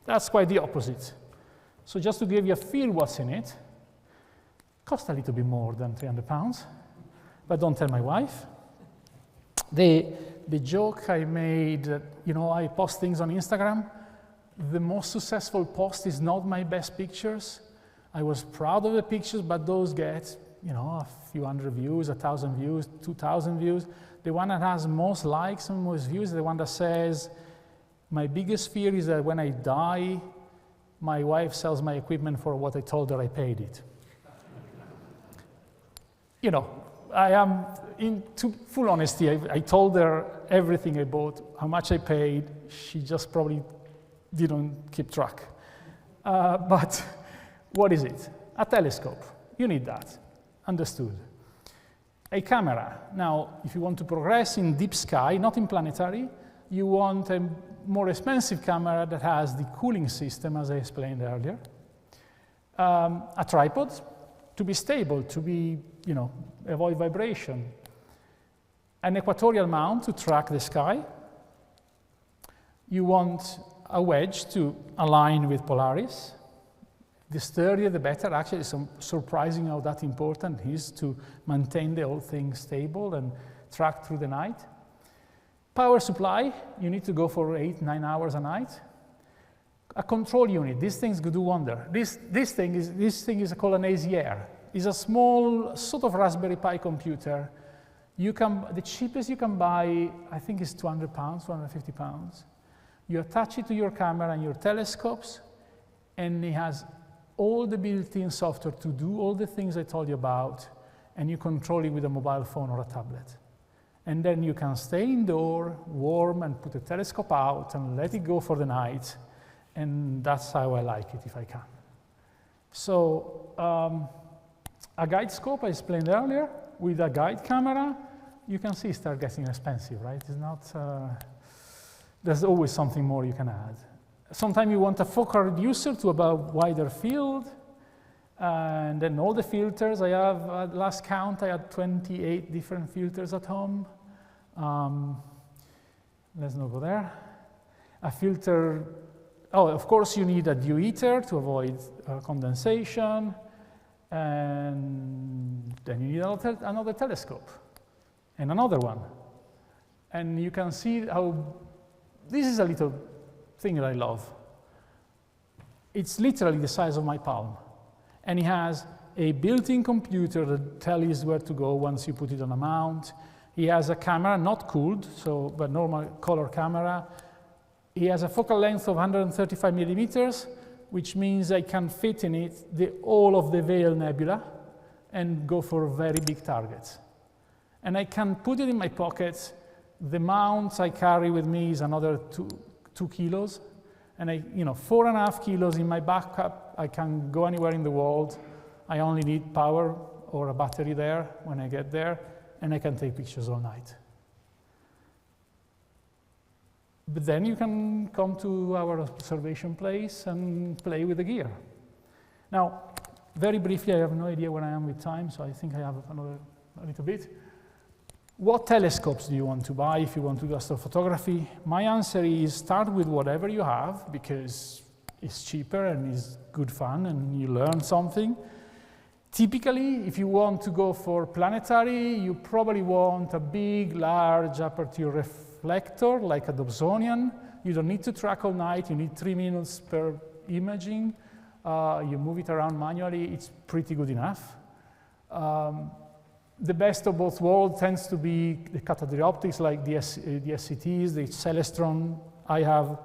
That's quite the opposite. So just to give you a feel what's in it, cost a little bit more than 300 pounds, but don't tell my wife. The joke I made, I post things on Instagram. The most successful post is not my best pictures. I was proud of the pictures, but those get, a few hundred views, 1,000 views, 2,000 views. The one that has most likes and most views is the one that says, my biggest fear is that when I die, my wife sells my equipment for what I told her I paid it. I am, in full honesty, I told her everything I bought, how much I paid. She just probably didn't keep track. But what is it? A telescope. You need that. Understood. A camera. Now, if you want to progress in deep sky, not in planetary, you want a more expensive camera that has the cooling system, as I explained earlier. A tripod to be stable, to be, avoid vibration. An equatorial mount to track the sky. You want a wedge to align with Polaris. The sturdier, the better. Actually, it's surprising how that important it is to maintain the whole thing stable and track through the night. Power supply, you need to go for 8-9 hours a night. A control unit, these things do wonder. This thing is called an AZR. It's a small sort of Raspberry Pi computer. The cheapest you can buy, I think, is 200 pounds, 250 pounds. You attach it to your camera and your telescopes, and it has all the built-in software to do all the things I told you about, and you control it with a mobile phone or a tablet. And then you can stay indoor, warm, and put the telescope out and let it go for the night. And that's how I like it, if I can. So a guide scope I explained earlier, with a guide camera, you can see it start getting expensive, right? It's not, there's always something more you can add. Sometimes you want a focal reducer to a wider field, and then all the filters. I have, at last count, I had 28 different filters at home. Let's not go there. A filter, of course you need a dew heater to avoid condensation, and then you need another telescope, and another one. And you can see how, this is a little thing that I love. It's literally the size of my palm. And it has a built-in computer that tells you where to go once you put it on a mount. He has a camera, not cooled, but normal color camera. He has a focal length of 135 millimeters, which means I can fit in it all of the Veil Nebula and go for very big targets. And I can put it in my pocket. The mounts I carry with me is another 2 kilos. And 4.5 kilos in my backup. I can go anywhere in the world. I only need power or a battery there when I get there, and I can take pictures all night. But then you can come to our observation place and play with the gear. Now, very briefly, I have no idea where I am with time, so I think I have a little bit. What telescopes do you want to buy if you want to do astrophotography? My answer is start with whatever you have, because it's cheaper and it's good fun and you learn something. Typically, if you want to go for planetary, you probably want a big, large aperture reflector like a Dobsonian. You don't need to track all night. You need 3 minutes per imaging. You move it around manually. It's pretty good enough. The best of both worlds tends to be the cathode optics, like the SCTs, the Celestron. I have,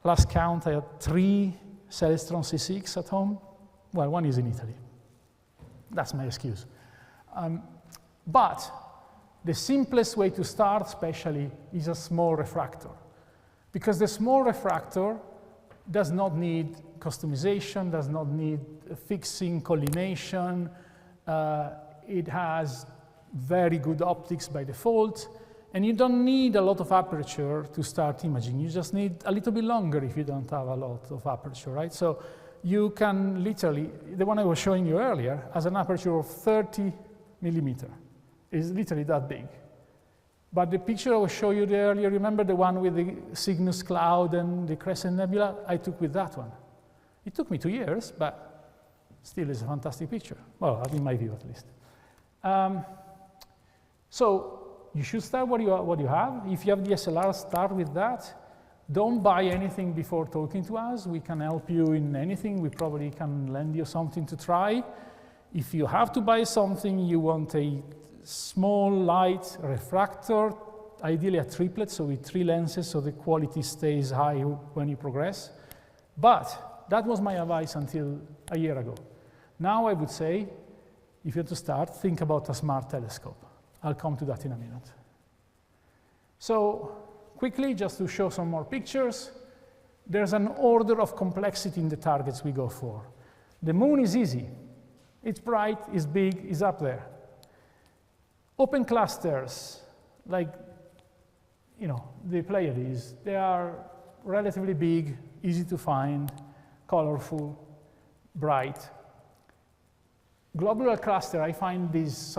last count, I had 3 Celestron C6 at home. Well, one is in Italy. That's my excuse. But the simplest way to start, especially, is a small refractor. Because the small refractor does not need customization, does not need fixing, collimation. It has very good optics by default, and you don't need a lot of aperture to start imaging. You just need a little bit longer if you don't have a lot of aperture, right? So you can literally, the one I was showing you earlier, has an aperture of 30 millimeter. It's literally that big. But the picture I was showing you earlier, remember the one with the Cygnus cloud and the Crescent Nebula? I took with that one. It took me 2 years, but still is a fantastic picture. Well, in my view, at least. So you should start what you have. If you have DSLR, start with that. Don't buy anything before talking to us. We can help you in anything. We probably can lend you something to try. If you have to buy something, you want a small, light refractor, ideally a triplet, so with 3 lenses, so the quality stays high when you progress. But that was my advice until a year ago. Now I would say, if you have to start, think about a smart telescope. I'll come to that in a minute. So quickly, just to show some more pictures, there's an order of complexity in the targets we go for. The moon is easy. It's bright, it's big, it's up there. Open clusters, like the Pleiades, they are relatively big, easy to find, colorful, bright. Globular cluster, I find these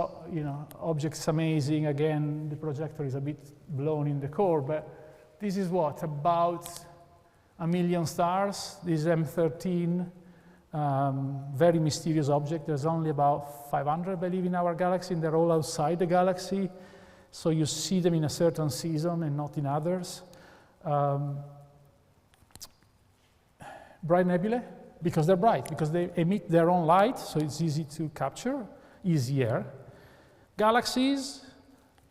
objects amazing. Again, the projector is a bit blown in the core, but this is what, about 1 million stars. This is M13, very mysterious object. There's only about 500, I believe, in our galaxy, and they're all outside the galaxy. So you see them in a certain season and not in others. Bright nebulae, because they're bright, because they emit their own light, so it's easy to capture, easier. Galaxies,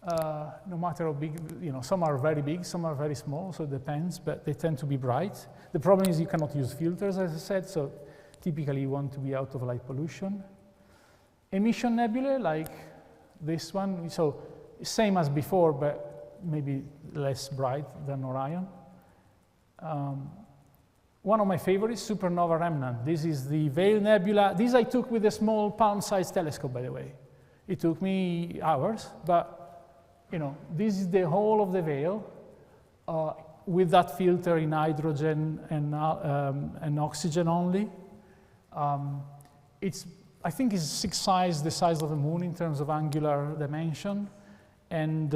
no matter how big, some are very big, some are very small, so it depends, but they tend to be bright. The problem is you cannot use filters, as I said, so typically you want to be out of light pollution. Emission nebulae, like this one, so same as before, but maybe less bright than Orion. One of my favorites, supernova remnant. This is the Veil Nebula. This I took with a small palm-sized telescope, by the way. It took me hours, but this is the whole of the Veil with that filter in hydrogen and oxygen only. I think it's 6 times the size of the moon in terms of angular dimension, and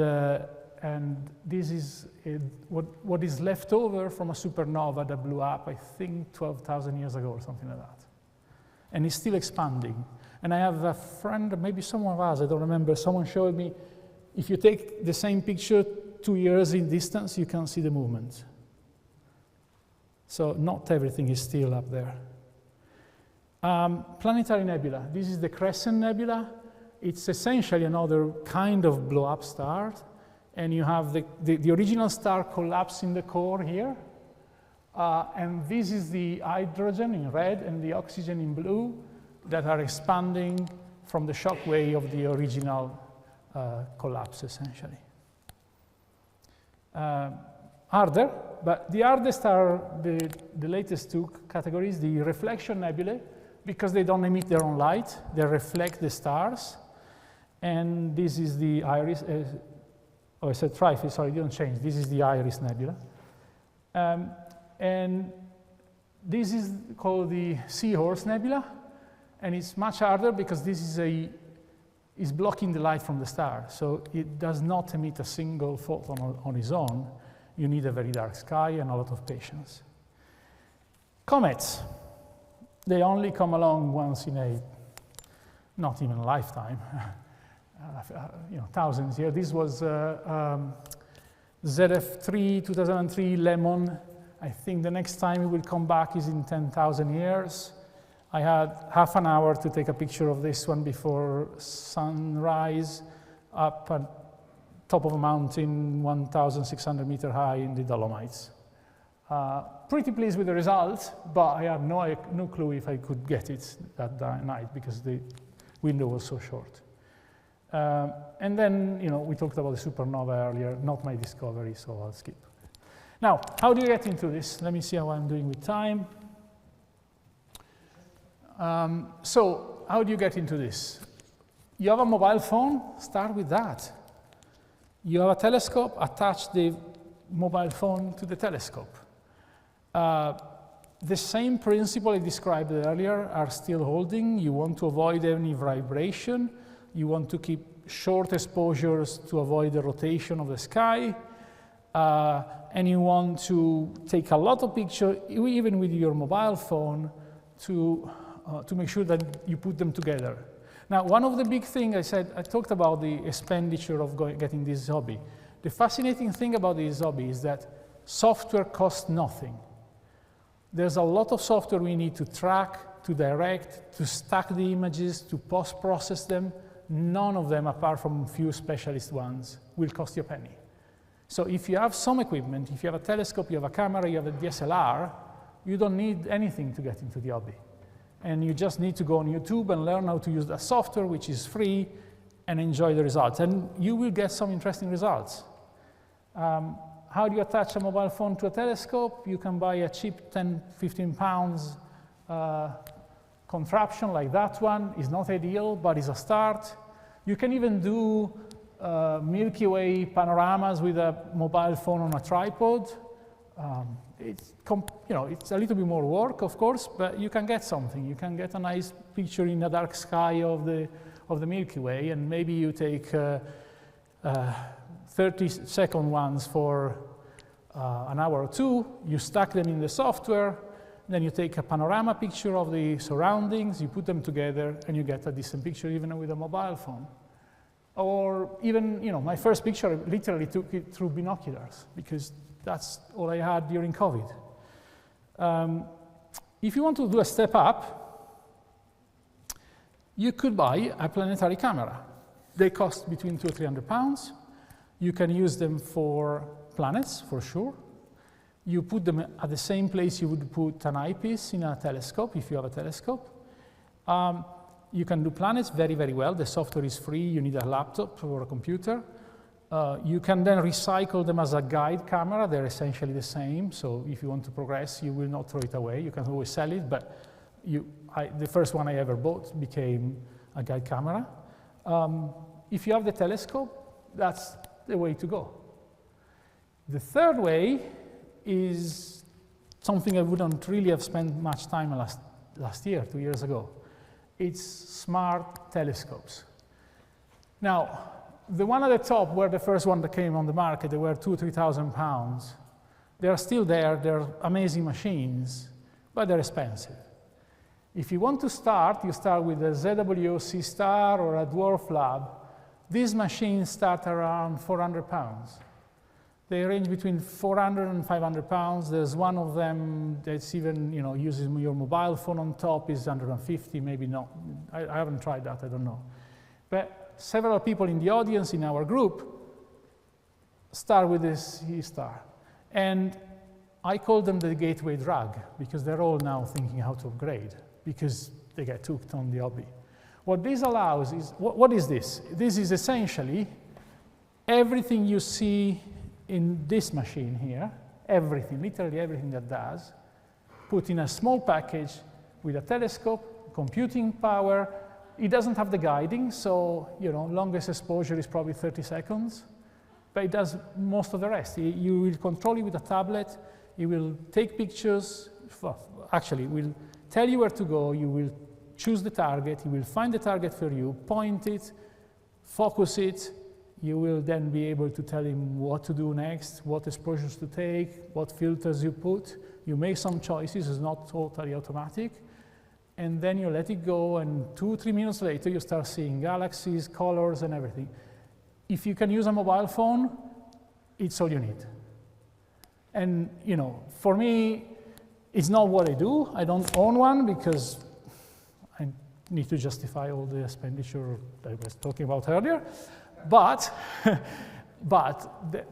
this is what is left over from a supernova that blew up, I think, 12,000 years ago or something like that. And it's still expanding. And I have a friend, maybe someone of us, I don't remember, someone showed me, if you take the same picture 2 years in distance, you can see the movement. So not everything is still up there. Planetary nebula. This is the Crescent Nebula. It's essentially another kind of blow-up star. And you have the original star collapse in the core here. And this is the hydrogen in red and the oxygen in blue that are expanding from the shock wave of the original collapse, essentially. Harder, but the hardest are the latest 2 categories, the reflection nebulae, because they don't emit their own light, they reflect the stars. And this is the Iris. I said Trifid, sorry, it didn't change. This is the Iris Nebula. And this is called the Seahorse Nebula. And it's much harder because this is is blocking the light from the star. So it does not emit a single photon on its own. You need a very dark sky and a lot of patience. Comets, they only come along once in a, not even a lifetime, thousands years. This was ZF3 2003 Len Mann. I think the next time it will come back is in 10,000 years. I had half an hour to take a picture of this one before sunrise up at top of a mountain 1,600 meters high in the Dolomites. Pretty pleased with the result, but I had no clue if I could get it that night because the window was so short. And then, we talked about the supernova earlier, not my discovery, so I'll skip. Now, how do you get into this? Let me see how I'm doing with time. So, how do you get into this? You have a mobile phone, start with that. You have a telescope, attach the mobile phone to the telescope. The same principle I described earlier are still holding. You want to avoid any vibration. You want to keep short exposures to avoid the rotation of the sky. And you want to take a lot of pictures, even with your mobile phone, to make sure that you put them together. Now, one of the big things I talked about the expenditure of getting this hobby. The fascinating thing about this hobby is that software costs nothing. There's a lot of software we need to track, to direct, to stack the images, to post-process them. None of them, apart from a few specialist ones, will cost you a penny. So if you have some equipment, if you have a telescope, you have a camera, you have a DSLR, you don't need anything to get into the hobby. And you just need to go on YouTube and learn how to use that software, which is free, and enjoy the results. And you will get some interesting results. How do you attach a mobile phone to a telescope? You can buy a cheap 10, 15 pounds contraption like that one. It's not ideal, but it's a start. You can even do Milky Way panoramas with a mobile phone on a tripod. It's a little bit more work, of course, but you can get something. You can get a nice picture in the dark sky of the Milky Way, and maybe you take 30-second ones for an hour or two. You stack them in the software, then you take a panorama picture of the surroundings, you put them together, and you get a decent picture even with a mobile phone. Or even, my first picture, I literally took it through binoculars because that's all I had during COVID. If you want to do a step up, you could buy a planetary camera. They cost between 200 or 300 pounds. You can use them for planets, for sure. You put them at the same place you would put an eyepiece in a telescope, if you have a telescope. You can do planets very, very well. The software is free. You need a laptop or a computer. You can then recycle them as a guide camera. They're essentially the same. So if you want to progress, you will not throw it away. You can always sell it. But the first one I ever bought became a guide camera. If you have the telescope, that's the way to go. The third way is something I wouldn't really have spent much time last year, 2 years ago. It's smart telescopes. Now, the one at the top were the first one that came on the market. They were 2,000 or 3,000 pounds. They're still there. They're amazing machines, but they're expensive. If you want to start, you start with a ZWOC Star or a Dwarf Lab. These machines start around 400 pounds. They range between 400 and 500 pounds. There's one of them that's even, uses your mobile phone on top, is 150, maybe not. I haven't tried that, I don't know. But several people in the audience in our group start with this E-Star. And I call them the gateway drug, because they're all now thinking how to upgrade, because they get hooked on the hobby. What this allows is, what is this? This is essentially everything you see in this machine here, everything, literally everything that does, put in a small package with a telescope, computing power. It doesn't have the guiding, so longest exposure is probably 30 seconds, but it does most of the rest. You will control it with a tablet. It will take pictures. Actually, it will tell you where to go. You will choose the target. It will find the target for you, point it, focus it. You will then be able to tell him what to do next, what exposures to take, what filters you put. You make some choices, it's not totally automatic. And then you let it go, and 2-3 minutes later, you start seeing galaxies, colors, and everything. If you can use a mobile phone, it's all you need. And for me, it's not what I do. I don't own one because I need to justify all the expenditure that I was talking about earlier. But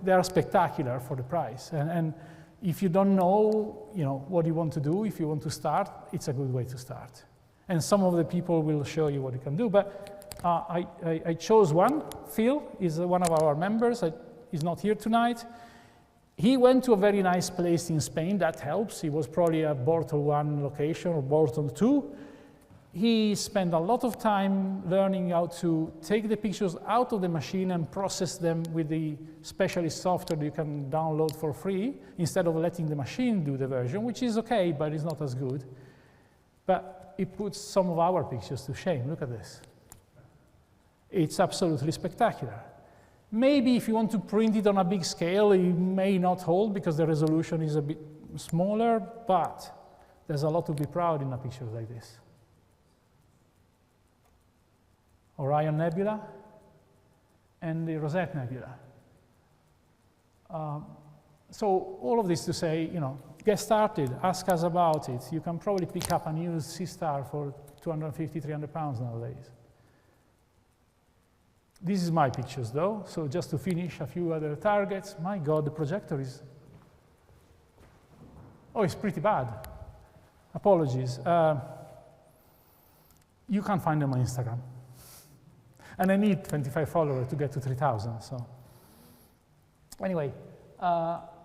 they are spectacular for the price. And if you don't know, what you want to do, if you want to start, it's a good way to start. And some of the people will show you what you can do. But I chose one. Phil is one of our members. He's not here tonight. He went to a very nice place in Spain. That helps. He was probably at Bortle 1 location or Bortle 2. He spent a lot of time learning how to take the pictures out of the machine and process them with the specialist software that you can download for free, instead of letting the machine do the version, which is okay, but it's not as good. But it puts some of our pictures to shame. Look at this. It's absolutely spectacular. Maybe if you want to print it on a big scale, it may not hold because the resolution is a bit smaller, but there's a lot to be proud in a picture like this. Orion Nebula and the Rosette Nebula. So all of this to say, get started, ask us about it. You can probably pick up a used C-Star for 250, 300 pounds nowadays. This is my pictures though, so just to finish a few other targets. My God, the projector is, it's pretty bad. Apologies. You can't find them on Instagram. And I need 25 followers to get to 3,000, so. Anyway,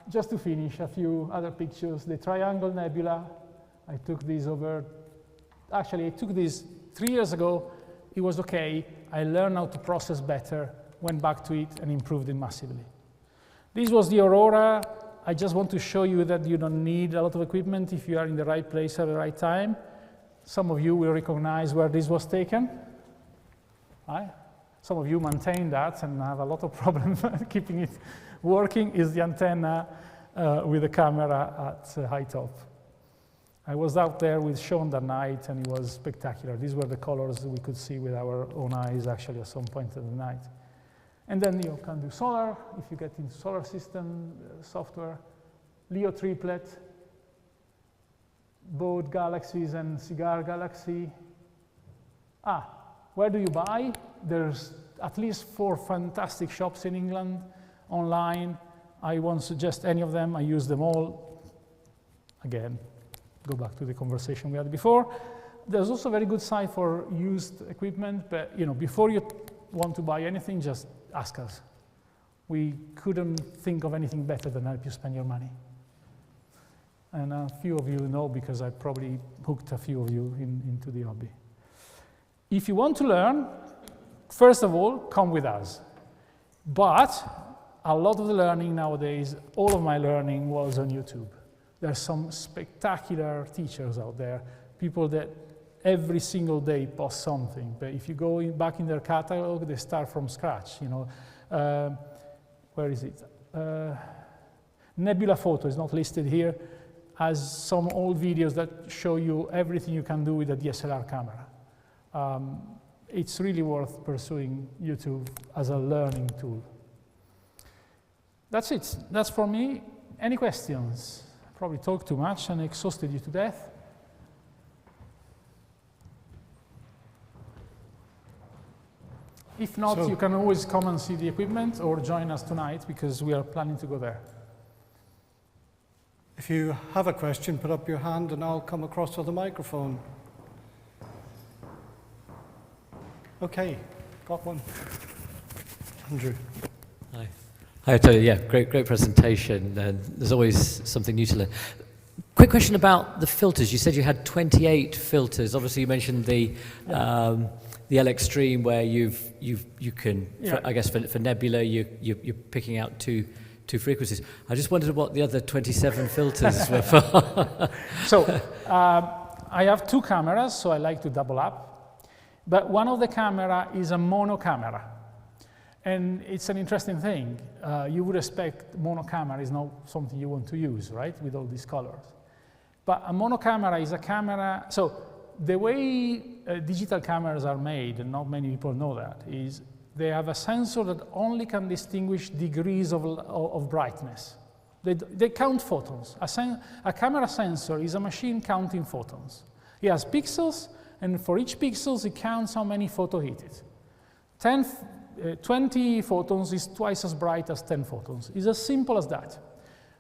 just to finish, a few other pictures. The Triangle Nebula, I took these actually I took these 3 years ago. It was okay. I learned how to process better, went back to it, and improved it massively. This was the Aurora. I just want to show you that you don't need a lot of equipment if you are in the right place at the right time. Some of you will recognize where this was taken. Right? Some of you maintain that and have a lot of problems keeping it working. Is the antenna with the camera at high top. I was out there with Sean that night, and it was spectacular. These were the colors we could see with our own eyes, actually, at some point in the night. And then you can do solar, if you get into solar system software, Leo triplet, both galaxies and cigar galaxy. Where do you buy? There's at least 4 fantastic shops in England online. I won't suggest any of them. I use them all. Again, go back to the conversation we had before. There's also a very good site for used equipment, but before you want to buy anything, just ask us. We couldn't think of anything better than help you spend your money. And a few of you know because I probably hooked a few of you into the hobby. If you want to learn, first of all, come with us. But a lot of the learning nowadays, all of my learning was on YouTube. There's some spectacular teachers out there, people that every single day post something. But if you go back in their catalog, they start from scratch. Where is it? Nebula Photo is not listed here, has some old videos that show you everything you can do with a DSLR camera. It's really worth pursuing YouTube as a learning tool. That's it. That's for me. Any questions? Probably talked too much and exhausted you to death. If not, you can always come and see the equipment or join us tonight because we are planning to go there. If you have a question, put up your hand and I'll come across with a microphone. Okay, got one. Andrew. Hi. Hi, Tony. Yeah, great presentation. There's always something new to learn. Quick question about the filters. You said you had 28 filters. Obviously, you mentioned the LX Stream, where you can, I guess, for nebula, you're picking out two frequencies. I just wondered what the other 27 filters were for. So I have 2 cameras, so I like to double up. But one of the camera is a mono camera. And it's an interesting thing. You would expect monocamera is not something you want to use, right, with all these colors. But a monocamera is a camera, so the way digital cameras are made, and not many people know that, is they have a sensor that only can distinguish degrees of brightness. They count photons. A camera sensor is a machine counting photons. It has pixels, and for each pixels, it counts how many photons hit it. 20 photons is twice as bright as 10 photons. It's as simple as that.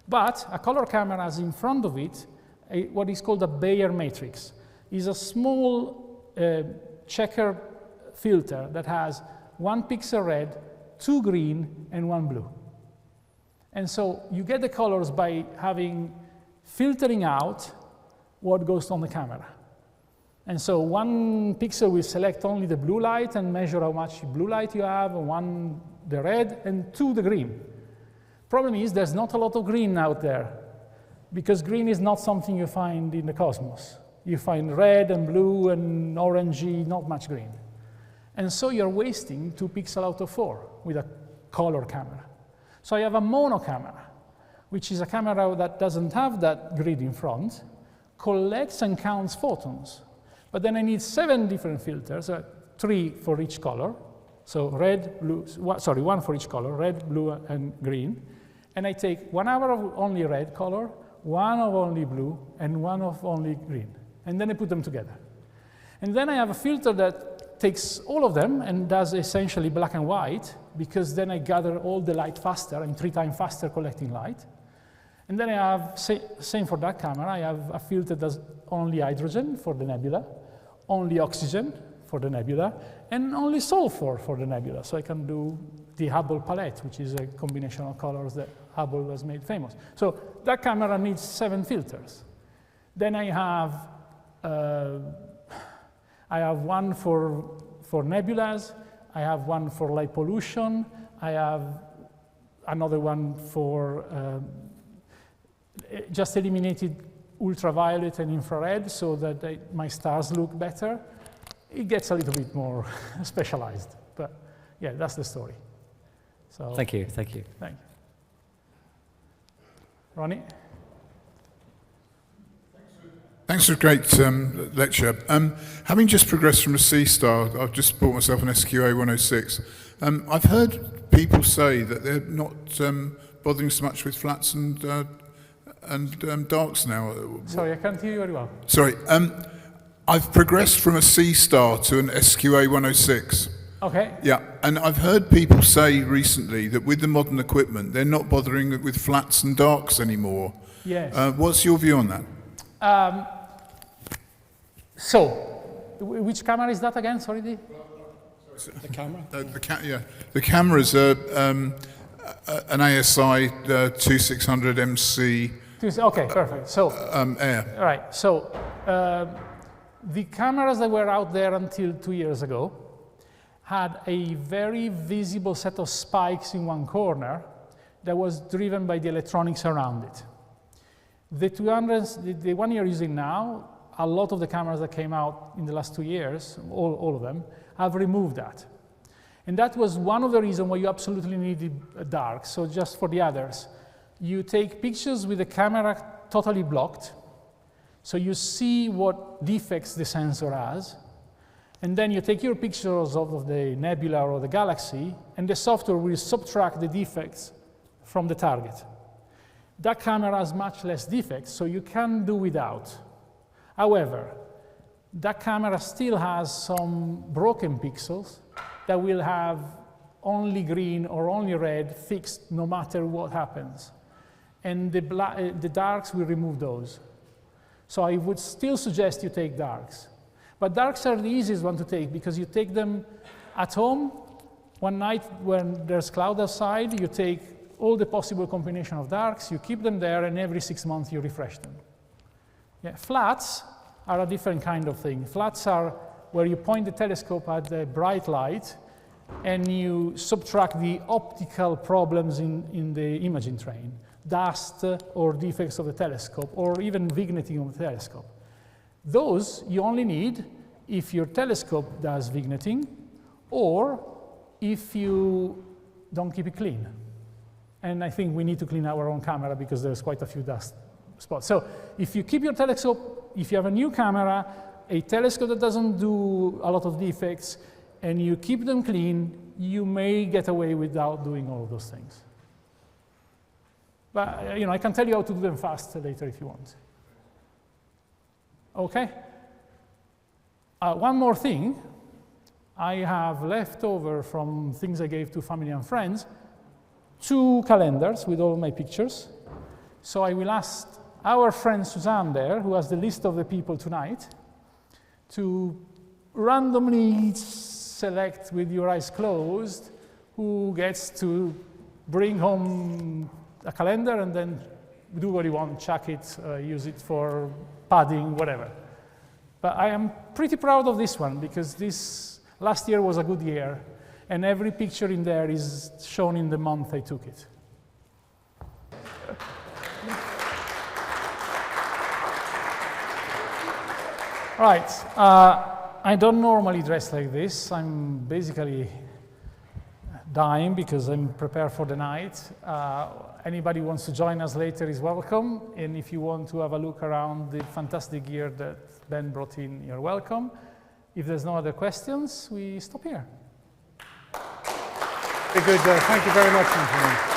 But a color camera has in front of it what is called a Bayer matrix. It's a small checker filter that has 1 pixel red, 2 green, and 1 blue. And so you get the colors by filtering out what goes on the camera. And so 1 pixel will select only the blue light and measure how much blue light you have, 1 the red, and 2 the green. Problem is there's not a lot of green out there, because green is not something you find in the cosmos. You find red and blue and orangey, not much green. And so you're wasting 2 pixels out of 4 with a color camera. So I have a mono camera, which is a camera that doesn't have that grid in front, collects and counts photons. But then I need 7 different filters, 3 for each color. So red, blue, 1 for each color, red, blue, and green. And I take 1 hour of only red color, 1 of only blue, and 1 of only green. And then I put them together. And then I have a filter that takes all of them and does essentially black and white, because then I gather all the light faster. I'm 3 times faster collecting light. And then I have, same for that camera, I have a filter that does only hydrogen for the nebula, only oxygen for the nebula, and only sulfur for the nebula. So I can do the Hubble palette, which is a combination of colors that Hubble has made famous. So that camera needs 7 filters. Then I have 1 for nebulas, I have 1 for light pollution, I have another one for just eliminated ultraviolet and infrared so that my stars look better. It gets a little bit more specialized, but yeah, that's the story. So Thank you, thank you. Thank you. Ronnie? Thanks for a great lecture. Having just progressed from a C star, I've just bought myself an SQA 106. I've heard people say that they're not bothering so much with flats and darks now. Sorry, I can't hear you very well. Sorry. I've progressed from a C star to an SQA 106. Okay. Yeah, and I've heard people say recently that with the modern equipment, they're not bothering with flats and darks anymore. Yes. What's your view on that? So, which camera is that again? Sorry, The camera? The camera's an ASI 2600 MC. Okay, perfect. So, Air. right. So, the cameras that were out there until 2 years ago had a very visible set of spikes in one corner that was driven by the electronics around it. The one you're using now, a lot of the cameras that came out in the last 2 years, all of them, have removed that. And that was one of the reasons why you absolutely needed dark. So just for the others, you take pictures with the camera totally blocked, so you see what defects the sensor has, and then you take your pictures of the nebula or the galaxy, and the software will subtract the defects from the target. That camera has much less defects, so you can do without. However, that camera still has some broken pixels that will have only green or only red fixed no matter what happens. And the darks will remove those. So I would still suggest you take darks. But darks are the easiest one to take because you take them at home. One night when there's cloud outside, you take all the possible combination of darks, you keep them there, and every 6 months you refresh them. Yeah, flats are a different kind of thing. Flats are where you point the telescope at the bright light and you subtract the optical problems in the imaging train, dust or defects of the telescope, or even vignetting of the telescope. Those you only need if your telescope does vignetting, or if you don't keep it clean. And I think we need to clean our own camera because there's quite a few dust spots. So if you keep your telescope, if you have a new camera, a telescope that doesn't do a lot of defects, and you keep them clean, you may get away without doing all of those things. But I can tell you how to do them fast later if you want. Okay? One more thing. I have left over from things I gave to family and friends 2 calendars with all my pictures. So I will ask our friend Suzanne there, who has the list of the people tonight, to randomly select with your eyes closed who gets to bring home a calendar and then do what you want, chuck it, use it for padding, whatever. But I am pretty proud of this one because this last year was a good year, and every picture in there is shown in the month I took it. Right, I don't normally dress like this. I'm basically dying because I'm prepared for the night. Anybody who wants to join us later is welcome, and if you want to have a look around the fantastic gear that Ben brought in, you're welcome. If there's no other questions, we stop here. Very good. Thank you very much, Anthony.